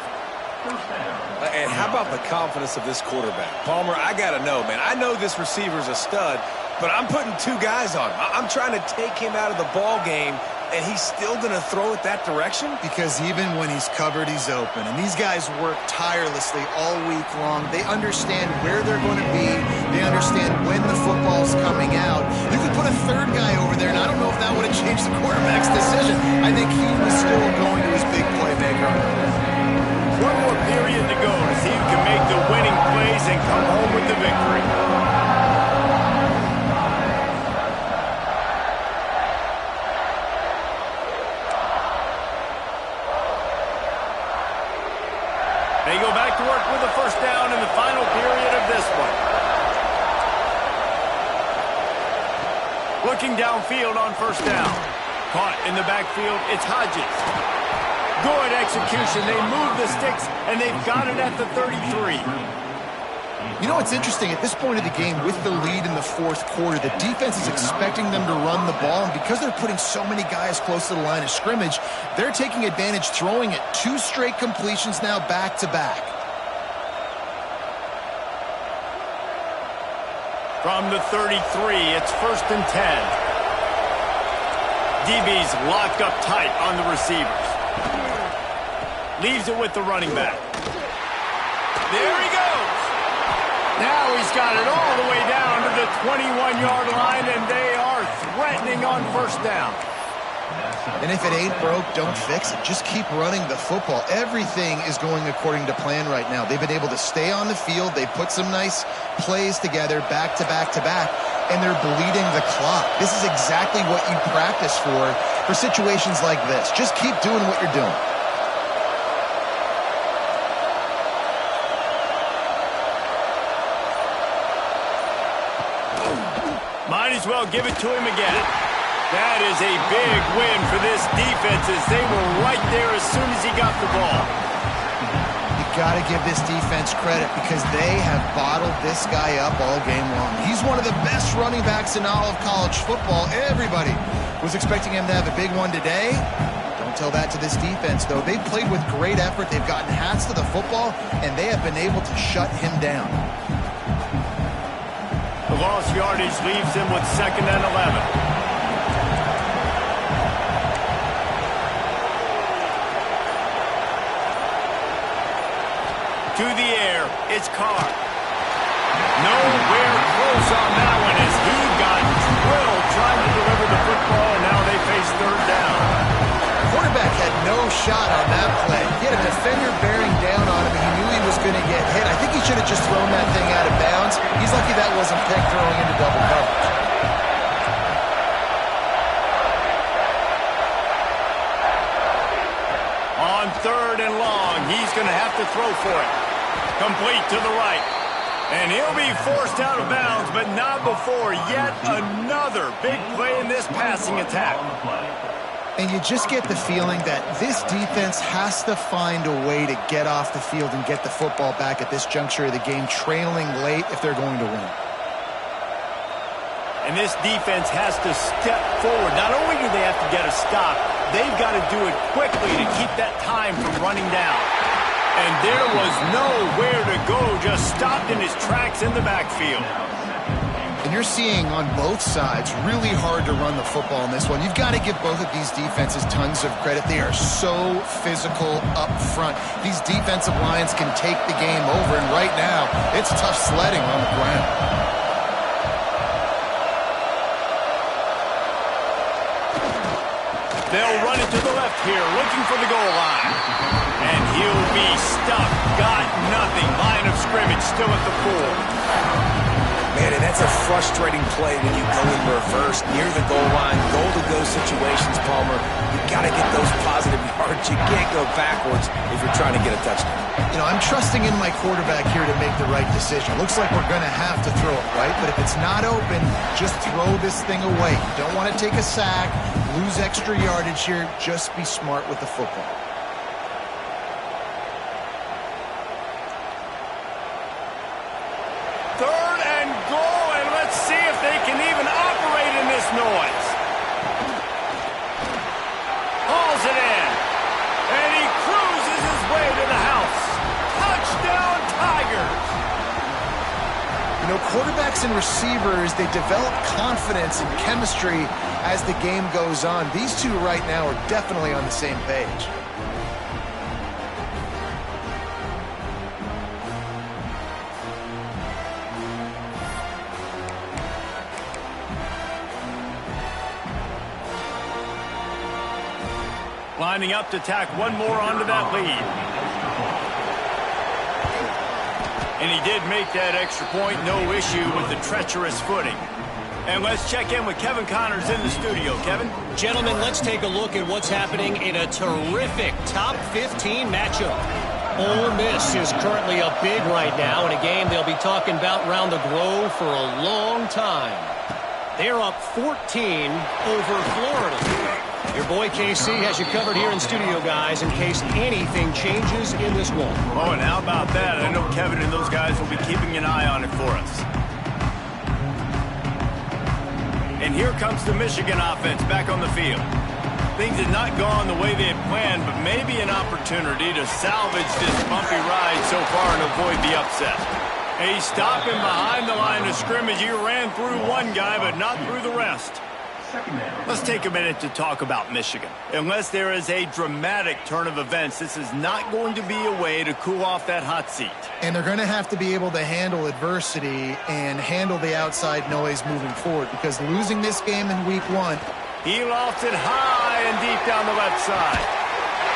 And how about the confidence of this quarterback? Palmer, I got to know, man. I know this receiver's a stud, but I'm putting 2 guys on him. I'm trying to take him out of the ball game, and he's still going to throw it that direction? Because even when he's covered, he's open. And these guys work tirelessly all week long. They understand where they're going to be. They understand when the football's coming out. You could put a 3rd guy over there, and I don't know if that would have changed the quarterback's decision. I think he was still going to his big playmaker. One more period to go to see who can make the winning plays and come home with the victory. They go back to work with a first down in the final period of this one. Looking downfield on first down. Caught in the backfield, it's Hodges. Good execution. They move the sticks, and they've got it at the 33. You know what's interesting? At this point of the game, with the lead in the 4th quarter, the defense is expecting them to run the ball, and because they're putting so many guys close to the line of scrimmage, they're taking advantage, throwing it 2 straight completions now back-to-back. From the 33, it's 1st and 10. DB's locked up tight on the receivers. Leaves it with the running back. There he goes. Now he's got it all the way down to the 21-yard line, and they are threatening on first down. And if it ain't broke, don't fix it. Just keep running the football. Everything is going according to plan right now. They've been able to stay on the field. They put some nice plays together back to back to back, and they're bleeding the clock. This is exactly what you practice for situations like this. Just keep doing what you're doing. Might as well give it to him again. That is a big win for this defense, as they were right there as soon as he got the ball. You got to give this defense credit because they have bottled this guy up all game long. He's one of the best running backs in all of college football. Everybody was expecting him to have a big one today. Don't tell that to this defense, though. They've played with great effort. They've gotten hats to the football, and they have been able to shut him down. The lost yardage leaves him with 2nd and 11. To the air, it's Carr. Nowhere close on that one as he got drilled trying to deliver the football, and now they face 3rd down. The quarterback had no shot on that play. He had a defender bearing down on him, and he knew he was going to get hit. I think he should have just thrown that thing out of bounds. He's lucky that wasn't picked throwing into double coverage. On 3rd and long, he's going to have to throw for it. Complete to the right. And he'll be forced out of bounds, but not before yet another big play in this passing attack. And you just get the feeling that this defense has to find a way to get off the field and get the football back at this juncture of the game, trailing late if they're going to win. And this defense has to step forward. Not only do they have to get a stop, they've got to do it quickly to keep that time from running down. And there was nowhere to go, just stopped in his tracks in the backfield. And you're seeing on both sides really hard to run the football in this one. You've got to give both of these defenses tons of credit. They are so physical up front. These defensive lines can take the game over, and right now, it's tough sledding on the ground. They'll run it to the left here, looking for the goal line. And he'll be stuck. Got nothing. Line of scrimmage still at the 4. Man, and that's a frustrating play when you go in reverse near the goal line, goal-to-go situations, Palmer. You got to get those positive yards. You can't go backwards if you're trying to get a touchdown. You know, I'm trusting in my quarterback here to make the right decision. Looks like we're going to have to throw it, right? But if it's not open, just throw this thing away. You don't want to take a sack, lose extra yardage here. Just be smart with the football. Third and goal, and let's see if they can even operate in this noise. Hauls it in, and he cruises his way to the house. Touchdown, Tigers! You know, quarterbacks and receivers, they develop confidence and chemistry as the game goes on. These two right now are definitely on the same page. Lining up to tack one more onto that lead. And he did make that extra point, no issue with the treacherous footing. And let's check in with Kevin Connors in the studio. Kevin? Gentlemen, let's take a look at what's happening in a terrific top 15 matchup. Ole Miss is currently up big right now in a game they'll be talking about round the globe for a long time. They're up 14 over Florida. Your boy KC has you covered here in studio, guys, in case anything changes in this one. Oh, and how about that? I know Kevin and those guys will be keeping an eye on it for us. And here comes the Michigan offense back on the field. Things had not gone the way they had planned, but maybe an opportunity to salvage this bumpy ride so far and avoid the upset. He's stopping behind the line of scrimmage. He ran through one guy, but not through the rest. Let's take a minute to talk about Michigan. Unless there is a dramatic turn of events, this is not going to be a way to cool off that hot seat. And they're going to have to be able to handle adversity and handle the outside noise moving forward, because losing this game in week 1. He lofts it high and deep down the left side.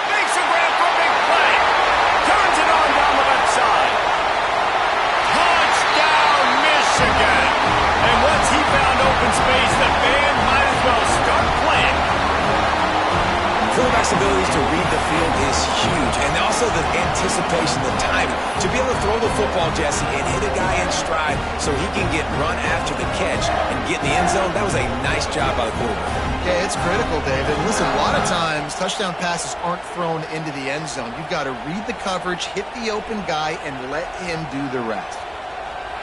Makes a grab for a big play. Turns it on down the left side. Touchdown, Michigan. And once he found open space, the band might as well start playing. Quarterback's abilities to read the field is huge, and also the anticipation, the timing. To be able to throw the football, Jesse, and hit a guy in stride so he can get run after the catch and get in the end zone, that was a nice job by the quarterback. Yeah, it's critical, David. Listen, a lot of times touchdown passes aren't thrown into the end zone. You've got to read the coverage, hit the open guy, and let him do the rest.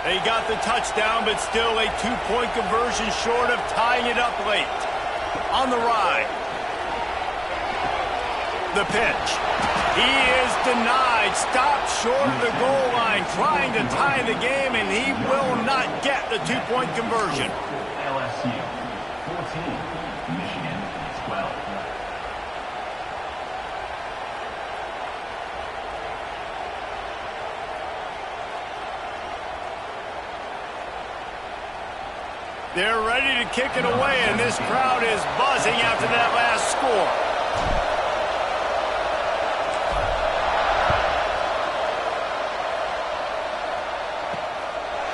They got the touchdown, but still a two-point conversion short of tying it up late. On the ride. The pitch. He is denied. Stopped short of the goal line, trying to tie the game, and he will not get the two-point conversion. LSU 14, Michigan 12. They're ready to kick it away, and this crowd is buzzing after that last score.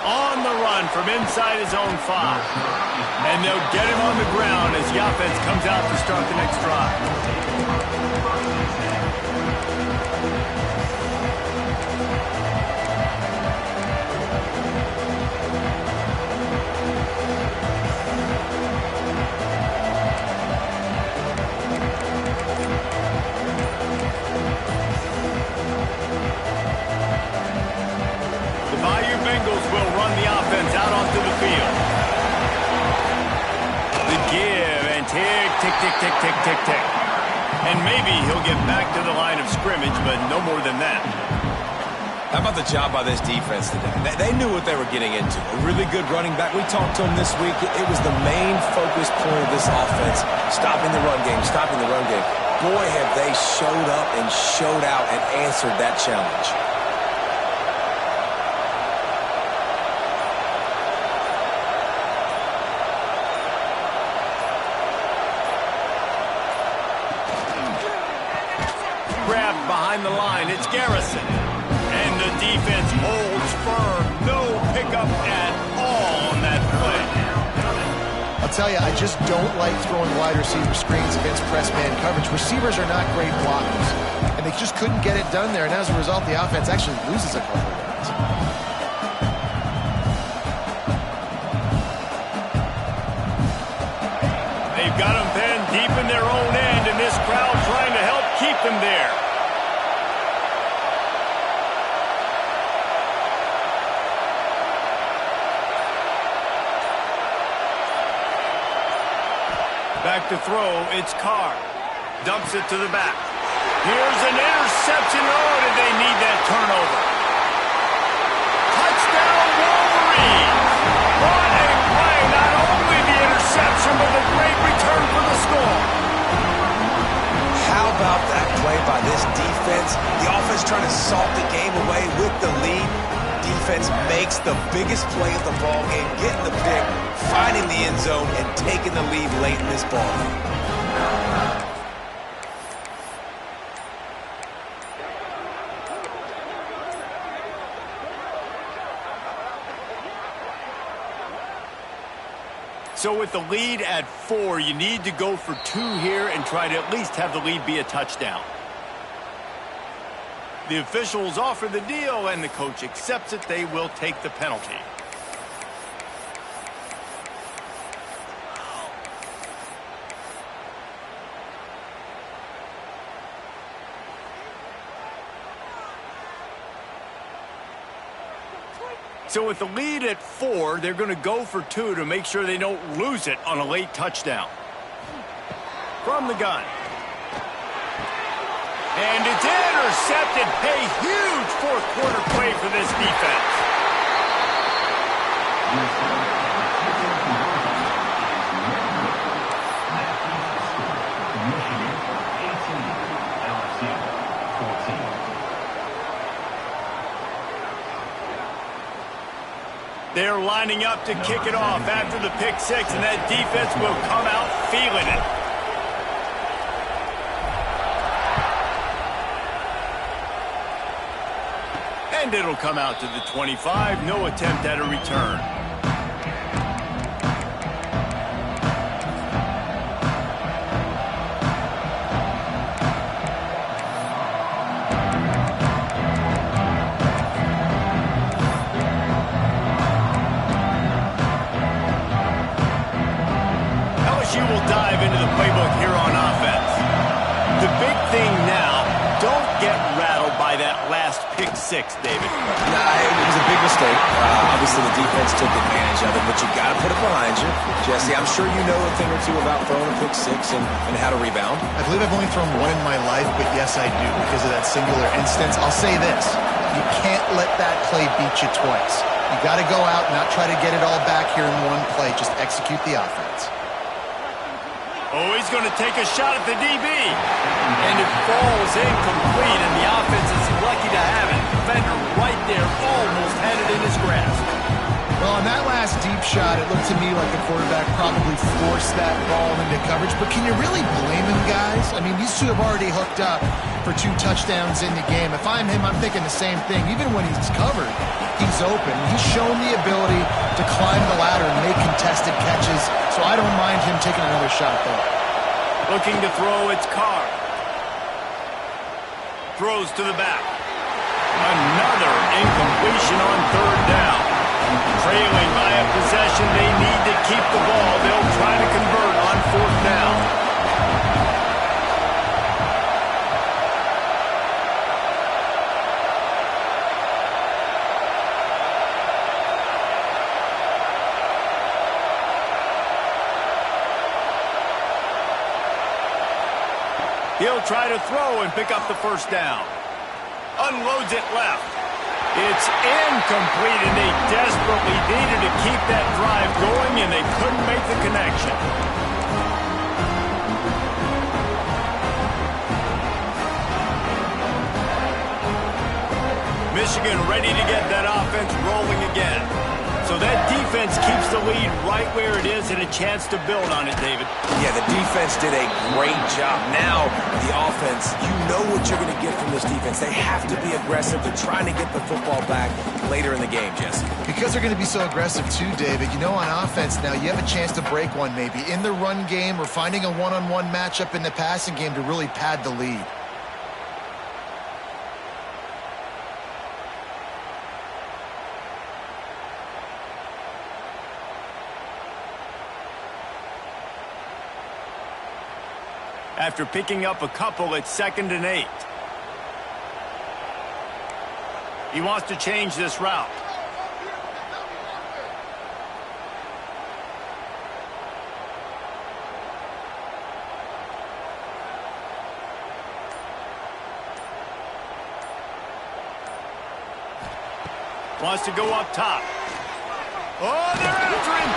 On the run from inside his own 5. And they'll get him on the ground as the offense comes out to start the next drive. Bengals will run the offense out onto the field. The give and tick, tick, tick, tick, tick, tick, tick. And maybe he'll get back to the line of scrimmage, but no more than that. How about the job by this defense today? They knew what they were getting into. A really good running back. We talked to him this week. It was the main focus point of this offense, stopping the run game, stopping the run game. Boy, have they showed up and showed out and answered that challenge. Grabbed behind the line. It's Garrison. And the defense holds firm. No pickup at all on that play. I'll tell you, I just don't like throwing wide receiver screens against press man coverage. Receivers are not great blockers, and they just couldn't get it done there. And as a result, the offense actually loses a couple of yards. They've got them pinned deep in their own end, and this crowd trying to help keep them there. Back to throw, it's Carr. Dumps it to the back. Here's an interception. Oh, did they need that turnover? Touchdown, Wolverines! What a play! Not only the interception, but the great return for the score. How about that play by this defense? The offense trying to salt the game away with the lead. Defense makes the biggest play of the ball game, getting the pick, finding the end zone, and taking the lead late in this ball game. So with the lead at 4, you need to go for 2 here and try to at least have the lead be a touchdown. The officials offer the deal, and the coach accepts it. They will take the penalty. So with the lead at 4, they're going to go for 2 to make sure they don't lose it on a late touchdown. From the gun. And it's intercepted. A huge fourth-quarter play for this defense. They're lining up to kick it off after the pick 6, and that defense will come out feeling it. And it'll come out to the 25. No attempt at a return. LSU will dive into the playbook here on offense. The big thing now, don't get rattled by that last pick 6, David. Nah, it was a big mistake. Obviously, the defense took advantage of it, but you got to put it behind you. Jesse, I'm sure you know a thing or two about throwing a pick 6 and how to rebound. I believe I've only thrown one in my life, but yes, I do because of that singular instance. I'll say this. You can't let that play beat you twice. You got to go out and not try to get it all back here in one play. Just execute the offense. Oh, he's going to take a shot at the DB. And it falls incomplete, and the offense is lucky to have it. Defender right there almost had it in his grasp. Well, on that last deep shot, it looked to me like the quarterback probably forced that ball into coverage. But can you really blame him, guys? I mean, these two have already hooked up for 2 touchdowns in the game. If I'm him, I'm thinking the same thing. Even when he's covered, he's open. He's shown the ability to climb the ladder and make contested catches. So I don't mind him taking another shot there. Looking to throw, it's Carr. Throws to the back. Another incompletion on 3rd down. Trailing by a possession, they need to keep the ball. They'll try to convert on 4th down. He'll try to throw and pick up the 1st down. Unloads it left. It's incomplete, and they desperately needed to keep that drive going, and they couldn't make the connection. Michigan ready to get that offense rolling again. So that defense keeps the lead right where it is and a chance to build on it, David. Yeah, the defense did a great job. Now, the offense, you know what you're going to get from this defense. They have to be aggressive. They're trying to get the football back later in the game, Jesse. Because they're going to be so aggressive too, David. You know, on offense now, you have a chance to break one maybe in the run game or finding a one-on-one matchup in the passing game to really pad the lead. After picking up a couple, it's 2nd and 8. He wants to change this route. Wants to go up top. Oh, they're after him.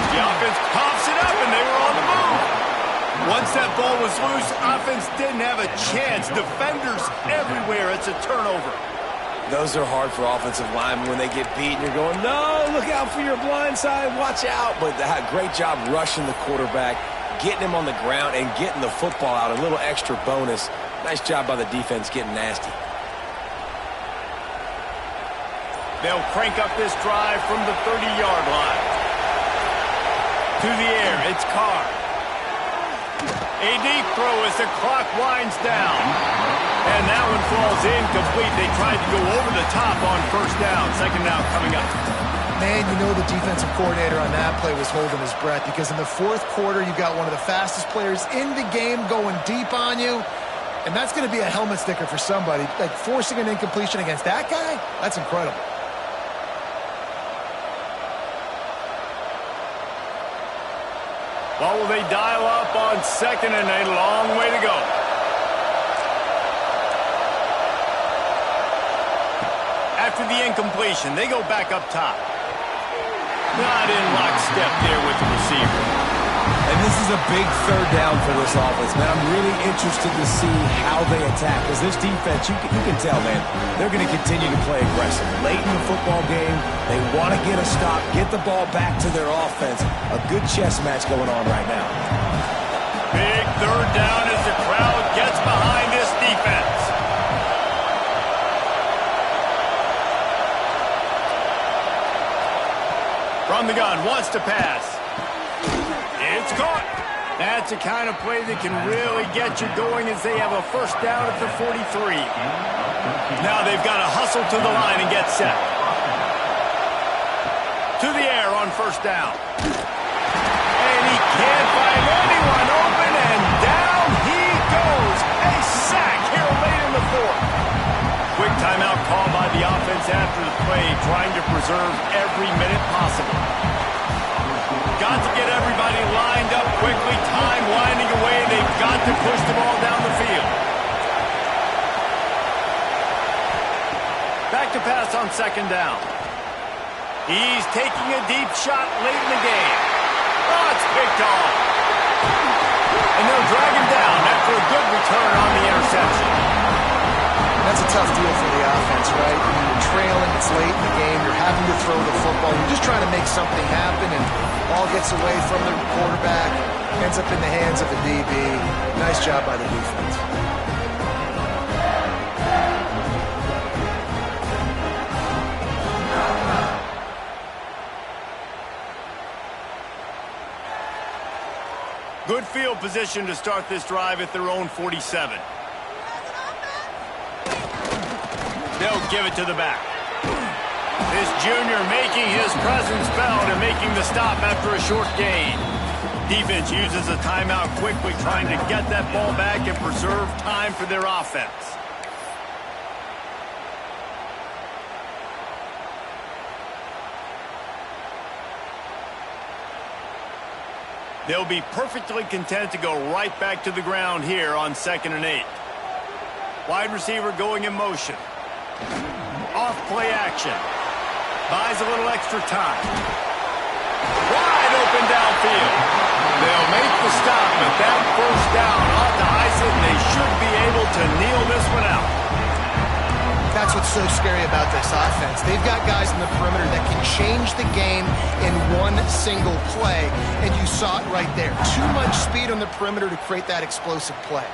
The offense pops it up, and they were on the move. Once that ball was loose, offense didn't have a chance. Defenders everywhere. It's a turnover. Those are hard for offensive linemen when they get beat and you're going, no, look out for your blind side, watch out. But great job rushing the quarterback, getting him on the ground, and getting the football out. A little extra bonus. Nice job by the defense getting nasty. They'll crank up this drive from the 30-yard line. To the air, it's Carr. A deep throw as the clock winds down. And that one falls incomplete. They tried to go over the top on 1st down. 2nd down coming up. Man, you know the defensive coordinator on that play was holding his breath because in the 4th quarter, you got one of the fastest players in the game going deep on you. And that's going to be a helmet sticker for somebody. Like forcing an incompletion against that guy, that's incredible. What will they dial up on 2nd and 8? A long way to go. After the incompletion, they go back up top. Not in lockstep there with the receiver. And this is a big 3rd down for this offense, man. I'm really interested to see how they attack. Because this defense, you can tell, man, they're going to continue to play aggressive. Late in the football game, they want to get a stop, get the ball back to their offense. A good chess match going on right now. Big 3rd down as the crowd gets behind this defense. From the gun, wants to pass. It's caught. That's the kind of play that can really get you going as they have a 1st down at the 43. Now they've got to hustle to the line and get set. To the air on 1st down. And he can't find anyone open, and down he goes. A sack here late in the 4th. Quick timeout call by the offense after the play, trying to preserve every minute possible. Got to get everybody lined up quickly. Time winding away. They've got to push the ball down the field. Back to pass on 2nd down. He's taking a deep shot late in the game. Oh, it's picked off. And they'll drag him down after a good return on the interception. That's a tough deal for the offense, right? I mean, you're trailing, it's late in the game, you're having to throw the football, you're just trying to make something happen, and ball gets away from the quarterback, ends up in the hands of the DB. Nice job by the defense. Good field position to start this drive at their own 47. They'll give it to the back. This junior making his presence felt and making the stop after a short gain. Defense uses a timeout quickly, trying to get that ball back and preserve time for their offense. They'll be perfectly content to go right back to the ground here on 2nd and 8. Wide receiver going in motion. Off play action. Buys a little extra time. Wide open downfield. They'll make the stop, but that first down ought to ice it, and they should be able to kneel this one out. That's what's so scary about this offense. They've got guys in the perimeter that can change the game in one single play, and you saw it right there. Too much speed on the perimeter to create that explosive play.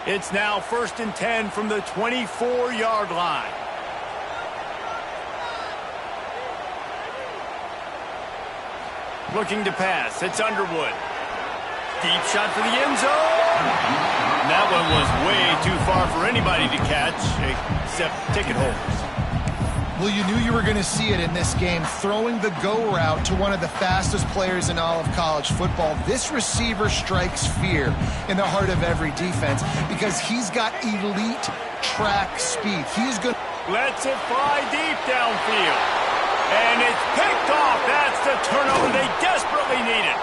It's now 1st and 10 from the 24-yard line. Looking to pass. It's Underwood. Deep shot for the end zone. That one was way too far for anybody to catch, except ticket holders. Well, you knew you were going to see it in this game, throwing the go route to one of the fastest players in all of college football. This receiver strikes fear in the heart of every defense because he's got elite track speed. He's going to... Lets it fly deep downfield. And it's picked off. That's the turnover they desperately needed.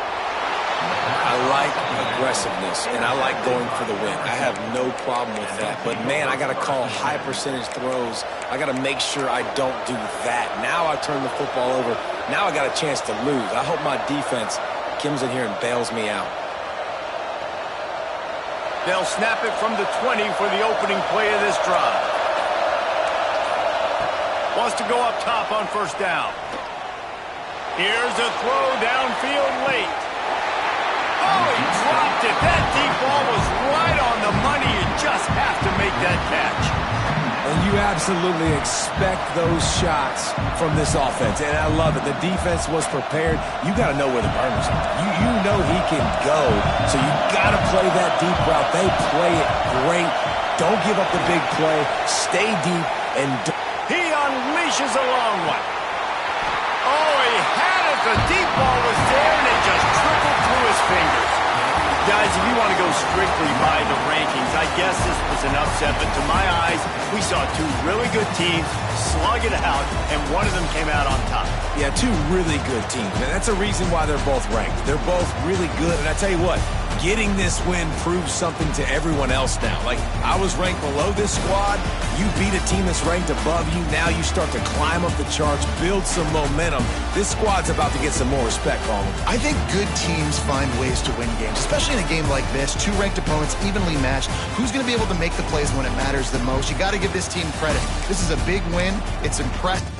I like aggressiveness, and I like going for the win. I have no problem with that. But, man, I got to call high percentage throws. I got to make sure I don't do that. Now I turn the football over. Now I got a chance to lose. I hope my defense comes in here and bails me out. They'll snap it from the 20 for the opening play of this drive. Wants to go up top on 1st down. Here's a throw downfield late. Oh, he dropped it. That deep ball was right on the money. You just have to make that catch. And you absolutely expect those shots from this offense. And I love it. The defense was prepared. You got to know where the burners are. You know he can go. So you got to play that deep route. They play it great. Don't give up the big play. Stay deep. And he unleashes a long one. Oh, he had it. The deep ball was there, and it just trickled through his fingers. Guys, if you want to go strictly by the rankings, I guess this was an upset, but to my eyes, we saw two really good teams slug it out, and one of them came out on top. Yeah, two really good teams, and that's a reason why they're both ranked. They're both really good, and I tell you what, getting this win proves something to everyone else now. Like, I was ranked below this squad. You beat a team that's ranked above you. Now you start to climb up the charts, build some momentum. This squad's about to get some more respect, Colin. I think good teams find ways to win games, especially in a game like this. Two ranked opponents, evenly matched. Who's going to be able to make the plays when it matters the most? You got to give this team credit. This is a big win. It's impressive.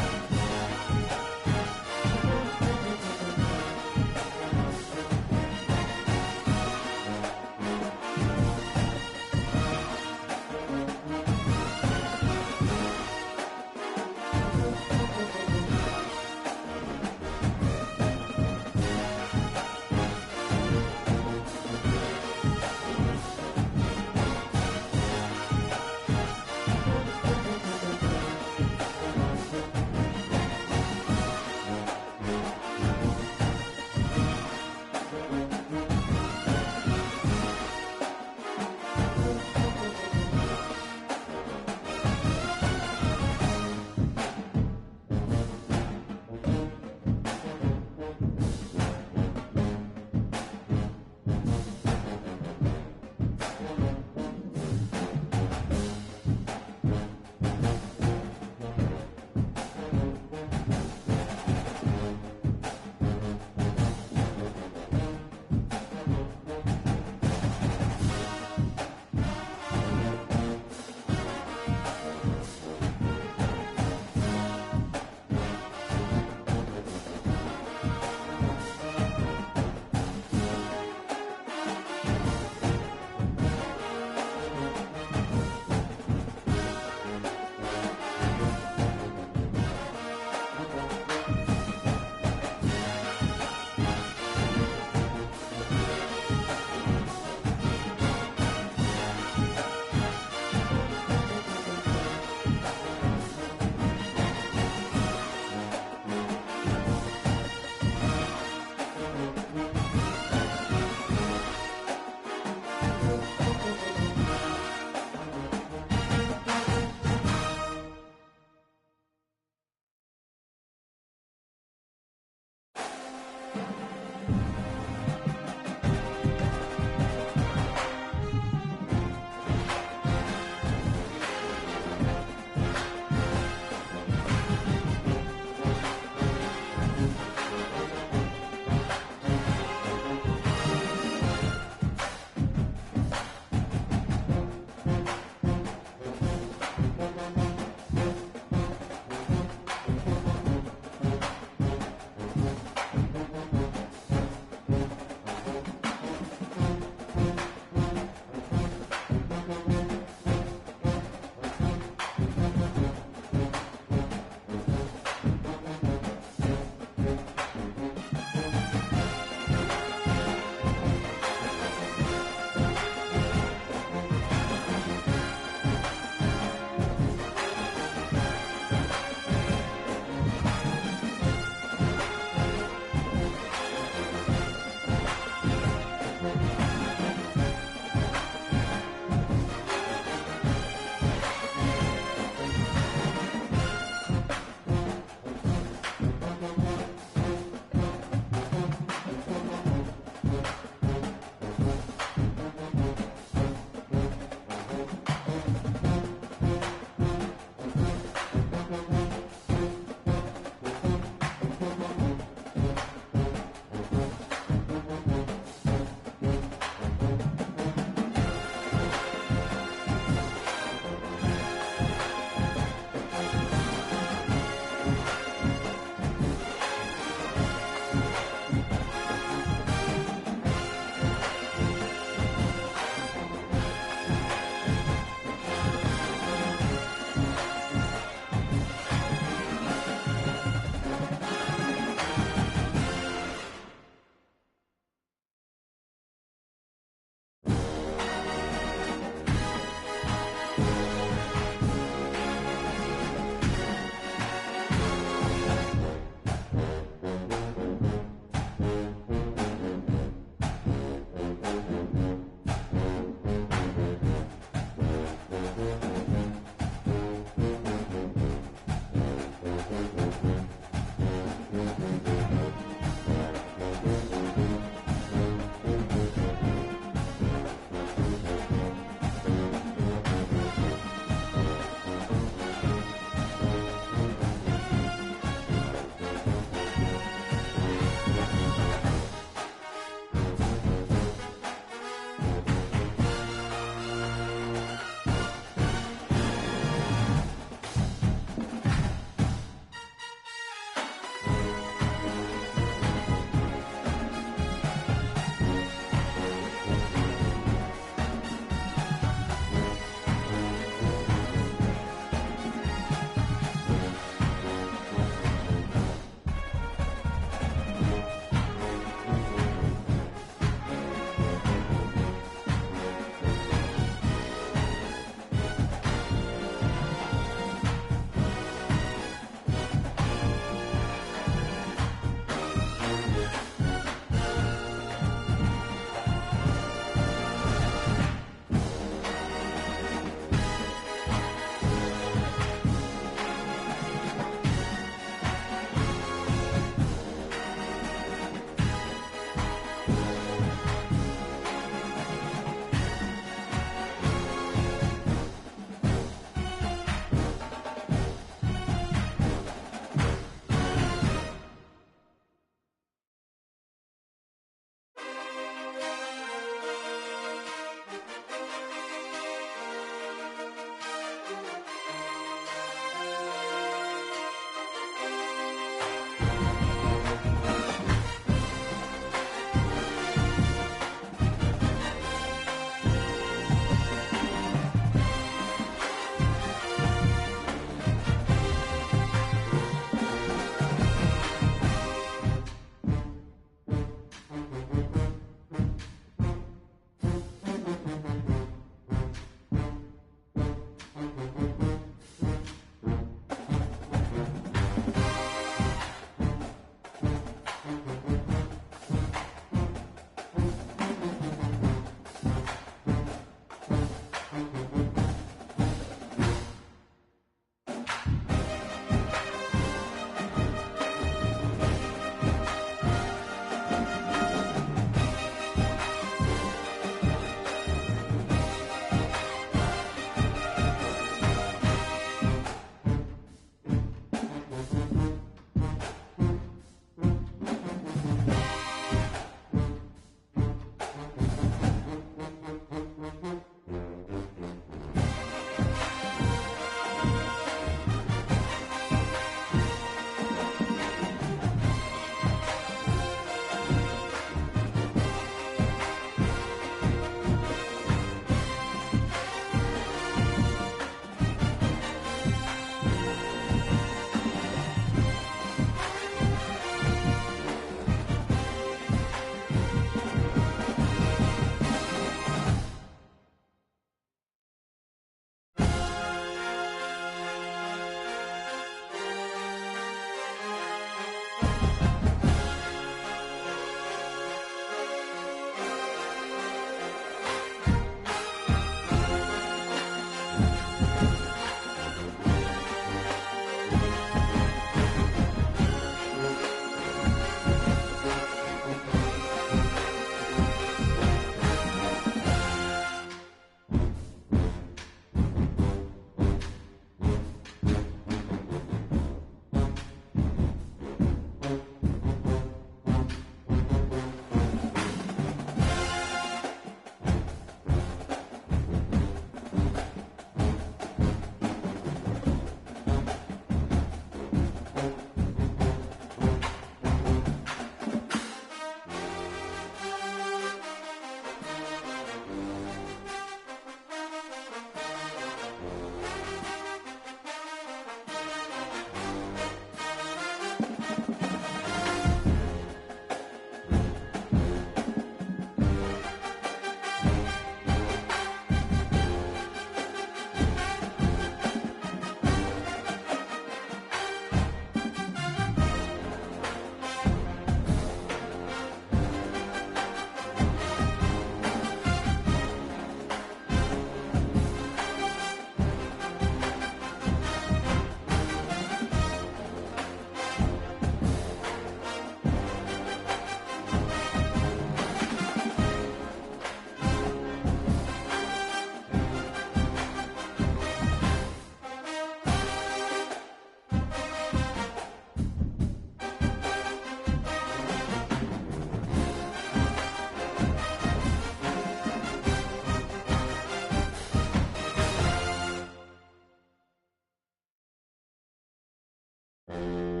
you.